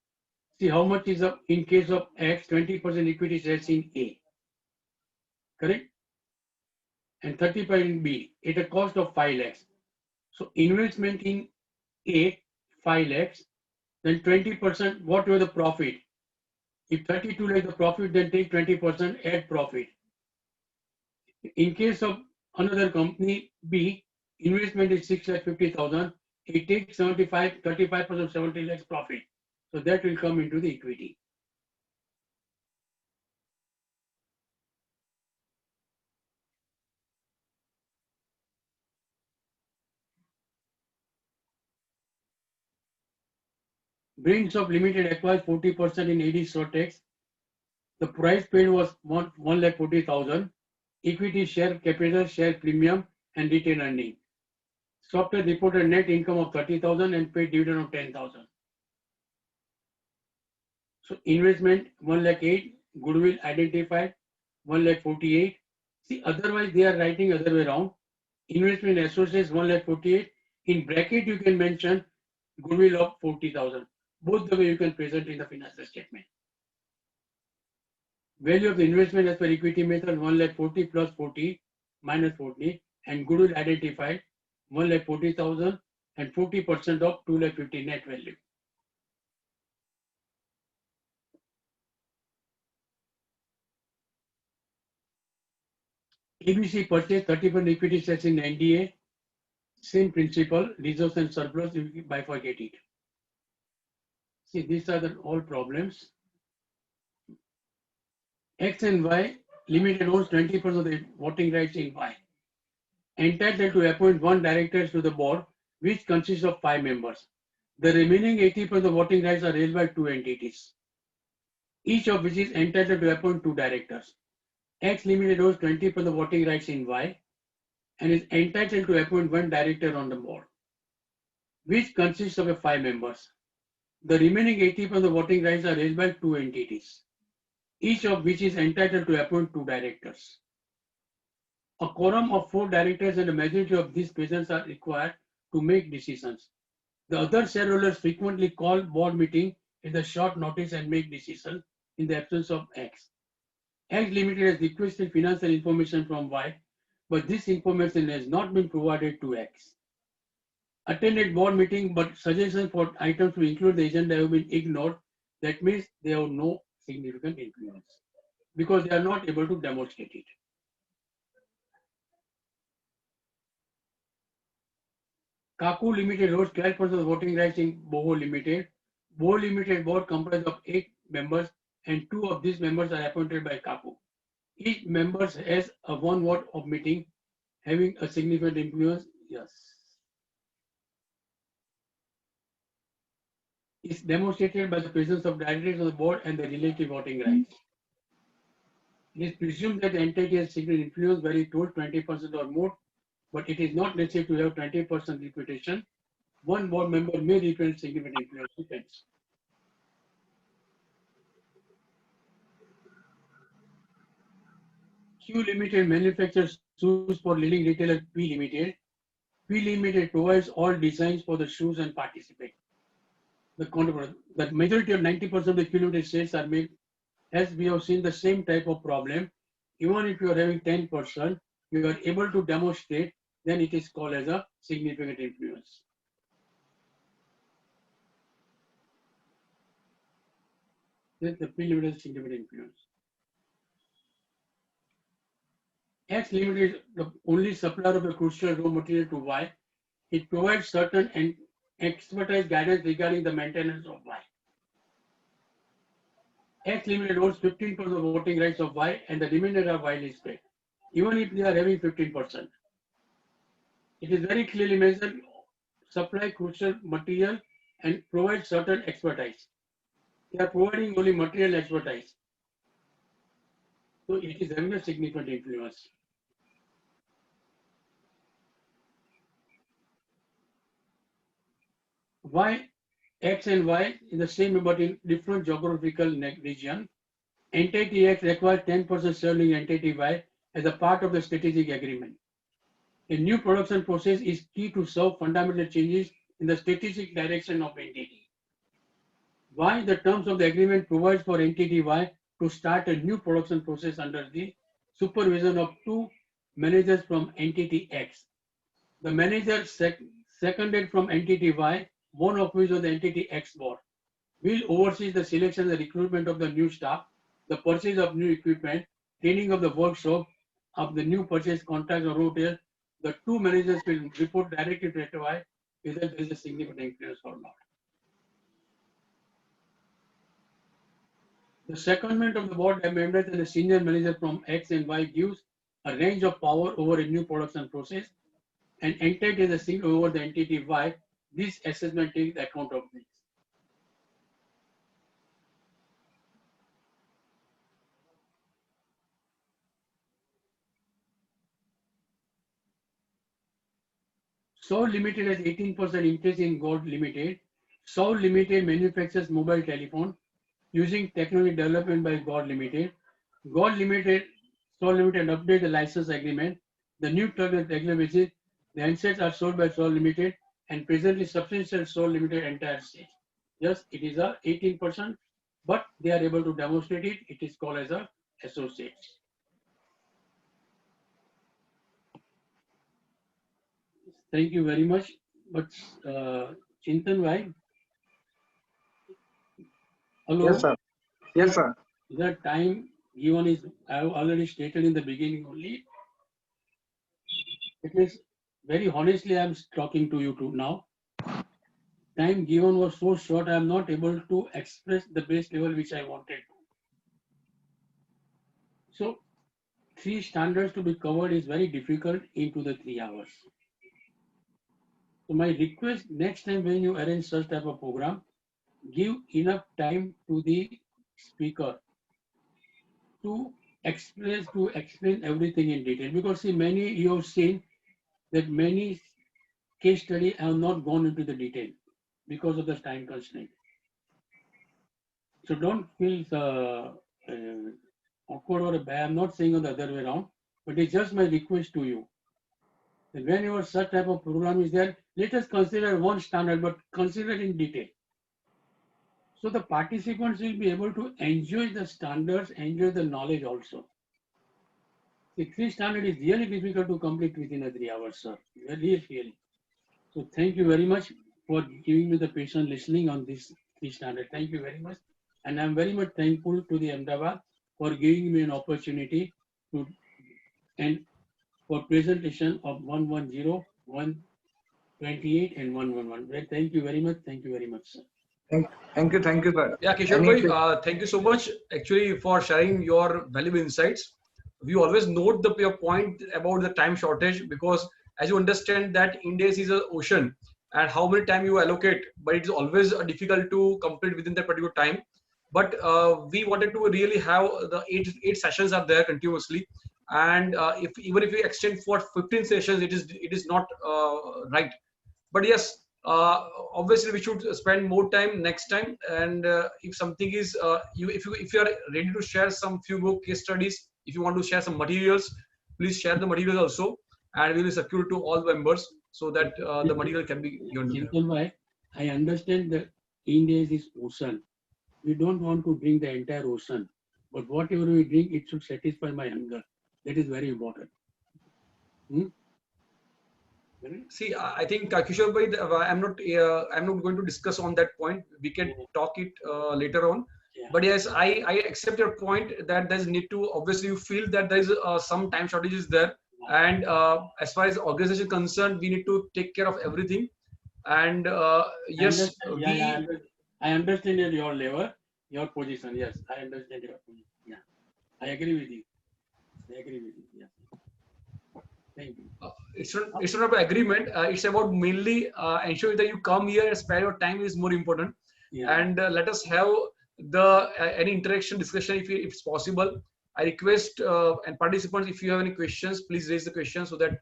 See how much is up in case of X, 20% equity shares in A. Correct? And 30% in B at a cost of 5 lakhs. So investment in A, 5 lakhs, then 20%, what were the profit? If 32 lakhs the profit, then take 20% add profit. In case of another company B, investment is 6,50,000, it takes 35% of 70 lakhs profit. So that will come into the equity. Brainsoft Limited acquired 40% in AD Sortex. The price paid was 1,40,000. Equity share capital, share premium, and retained earning. Software reported net income of 30,000 and paid dividend of 10,000. So investment 1,08,000, goodwill identified 1,48,000. See, otherwise they are writing other way around. Investment associates 1,48,000. In bracket you can mention goodwill of 40,000. Both the way you can present in the financial statement. Value of the investment as per equity method 1,40,000 plus 40 minus 40, and goodwill identified 1,40,000 and 40% of 2,50,000 net value. ABC purchased 30% equity shares in NDA. Same principle, reserves and surplus, you bifurcate it. See, these are the all problems. X and Y Limited owns 20% of the voting rights in Y. Entitled to appoint one director to the board, which consists of 5 members. The remaining 80% of the voting rights are held by 2 entities, each of which is entitled to appoint 2 directors. X Limited owns 20% of the voting rights in Y and is entitled to appoint one director on the board, which consists of 5 members. The remaining 80% of the voting rights are held by 2 entities, each of which is entitled to appoint 2 directors. A quorum of 4 directors and a majority of these presence are required to make decisions. The other shareholders frequently call board meeting in the short notice and make decisions in the absence of X. X Limited has requested financial information from Y, but this information has not been provided to X. Attended board meeting, but suggestions for items to include the agenda have been ignored. That means they have no significant influence because they are not able to demonstrate it. Kaku Limited holds 12% of voting rights in Boho Limited. Boho Limited board comprises of 8 members and 2 of these members are appointed by Kaku. Each member has a 1 vote of meeting having a significant influence. Yes. Is demonstrated by the presence of directors of the board and the relative voting rights. It is presumed that the entity has significant influence where it holds 20% or more, but it is not necessary to have 20% reputation. One board member may represent significant influence. Depends. Q Limited manufactures shoes for leading retailer P Limited. P Limited provides all designs for the shoes and participate. The majority of 90% of the Q Limited sales are made, as we have seen the same type of problem. Even if you are having 10%, you are able to demonstrate, then it is called as a significant influence. Then the P Limited significant influence. X Limited is the only supplier of a crucial raw material to Y. It provides certain and expertise guidance regarding the maintenance of Y. X Limited owns 15% of voting rights of Y and the remainder are Y listed, even if they are having 15%. It is very clearly mentioned, supply crucial material and provide certain expertise. They are providing only material expertise. So it is having a significant influence. Y, X and Y is the same but in different geographical region. Entity X requires 10% shareholding entity Y as a part of the strategic agreement. A new production process is key to solve fundamental changes in the strategic direction of entity. Y, the terms of the agreement provides for entity Y to start a new production process under the supervision of 2 managers from entity X. The manager seconded from entity Y, one of which of the entity X board, will oversee the selection and the recruitment of the new staff, the purchase of new equipment, training of the workshop, of the new purchase contracts or retail. The 2 managers will report directly to Y whether there is a significant influence or not. The secondment of the board members and the senior manager from X and Y gives a range of power over a new production process and entity is a seat over the entity Y. This assessment takes account of this. Saul Limited has 18% interest in Gold Limited. Saul Limited manufactures mobile telephone using technology development by Gold Limited. Gold Limited, Saul Limited update the license agreement. The new agreement is the handsets are sold by Saul Limited and presently substantial Saul Limited entire stage. Yes, it is a 18%, but they are able to demonstrate it. It is called as a associate. Thank you very much. But Chintan, why? Hello. Yes, sir. Yes, sir. The time given is, I have already stated in the beginning only. It is very honestly, I am talking to you too now. Time given was so short, I am not able to express the base level which I wanted to. So 3 standards to be covered is very difficult into the 3 hours. So my request next time when you arrange such type of program, give enough time to the speaker to explain everything in detail. Because see, many you have seen that many case study have not gone into the detail because of the time constraint. So don't feel awkward or bad. I'm not saying on the other way around. But it's just my request to you. And whenever such type of program is there, let us consider one standard, but consider in detail. So the participants will be able to enjoy the standards, enjoy the knowledge also. The 3 standard is really difficult to complete within 3 hours, sir. Really. So thank you very much for giving me the patient listening on this 3 standard. Thank you very much. And I'm very much thankful to the Ahmedabad for giving me an opportunity to and for presentation of 110, 128 and 111. Well, thank you very much. Thank you very much, sir. Thank you, sir. Yeah, Kishore bhai, thank you so much actually for sharing your valuable insights. We always note your point about the time shortage, because as you understand that India is an ocean and how many time you allocate, but it's always difficult to complete within that particular time. But we wanted to really have the eight sessions are there continuously, and even if we extend for 15 sessions, it is not right. But yes, obviously we should spend more time next time. And if something is if you are ready to share some few more case studies, if you want to share some materials, please share the materials also, and we will circulate to all members so that the material can be given to them. Chintan, I understand that India is this ocean. We don't want to drink the entire ocean, but whatever we drink, it should satisfy my hunger. That is very important. See, I think Kishore bhai, I'm not going to discuss on that point. We can talk it later on. Yeah. But yes, I accept your point that there's need to, obviously you feel that there's some time shortages there, and as far as organization concerned, we need to take care of everything. And yes, I understand your level, your position. Yes, I understand your position. Yeah, I agree with you. Yeah. Thank you. It's not about agreement. It's about mainly ensuring that you come here and spare your time is more important. Yeah. And let us have any interaction discussion if it's possible. I request and participants, if you have any questions, please raise the question so that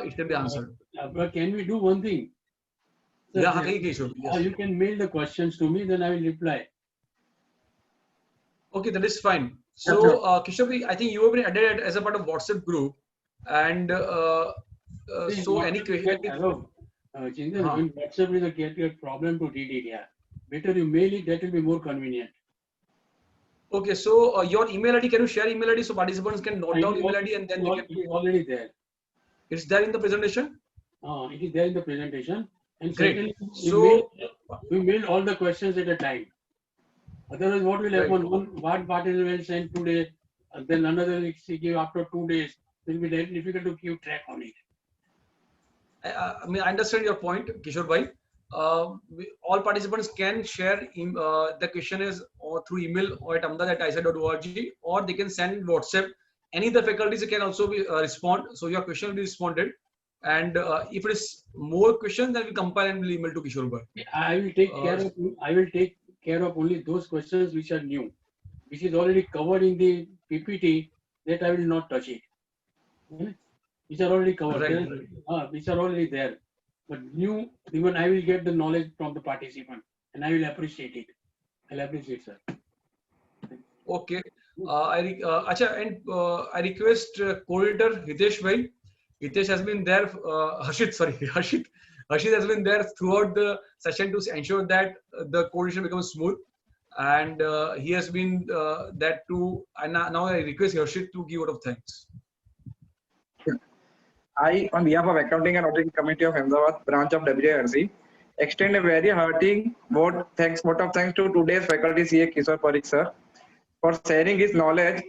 it can be answered. But can we do one thing? Sir, Yeah, yes. you can mail the questions to me, then I will reply. Okay, that is fine. So, Kishore bhai, I think you have been added as a part of WhatsApp group, and so any question? Hello, Chintan, when WhatsApp is a problem to read it, yeah. Better you mail it, that will be more convenient. Okay, so your email ID, can you share email ID so participants can note down email ID and then they can... It's already there. It's there in the presentation? It is there in the presentation. And Great. So we mail all the questions at a time. Otherwise, what will happen? One party will send today, and then another will give after 2 days. It will be very difficult to keep track on it. I mean, I understand your point, Kishore bhai. All participants can share the question is or through email or at ahmedabad@isa.org, or they can send WhatsApp. Any of the faculties can also be respond. So your question will be responded. And if it is more questions, then we compile and we'll email to Kishore bhai. I will take care of only those questions which are new, which is already covered in the PPT. That I will not touch it. Which are already covered, which are already there. But new, even I will get the knowledge from the participant, and I will appreciate it. I'll appreciate, sir. Okay. I request coordinator Hitesh bhai. Hitesh has been there. Harshit has been there throughout the session to ensure that the coordination becomes smooth, and he has been that too. And now I request Harshit to give word of thanks. I, on behalf of Accounting and Auditing Committee of Ahmedabad branch of WIRC, extend a very hearty vote of thanks to today's faculty CA Kishore Parikh sir for sharing his knowledge.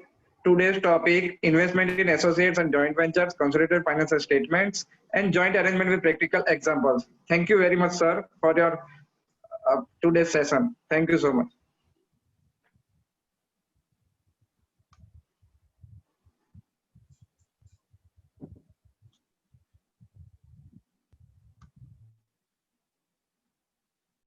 Today's topic: investment in associates and joint ventures, consolidated financial statements, and joint arrangement with practical examples. Thank you very much, sir, for your today's session. Thank you so much.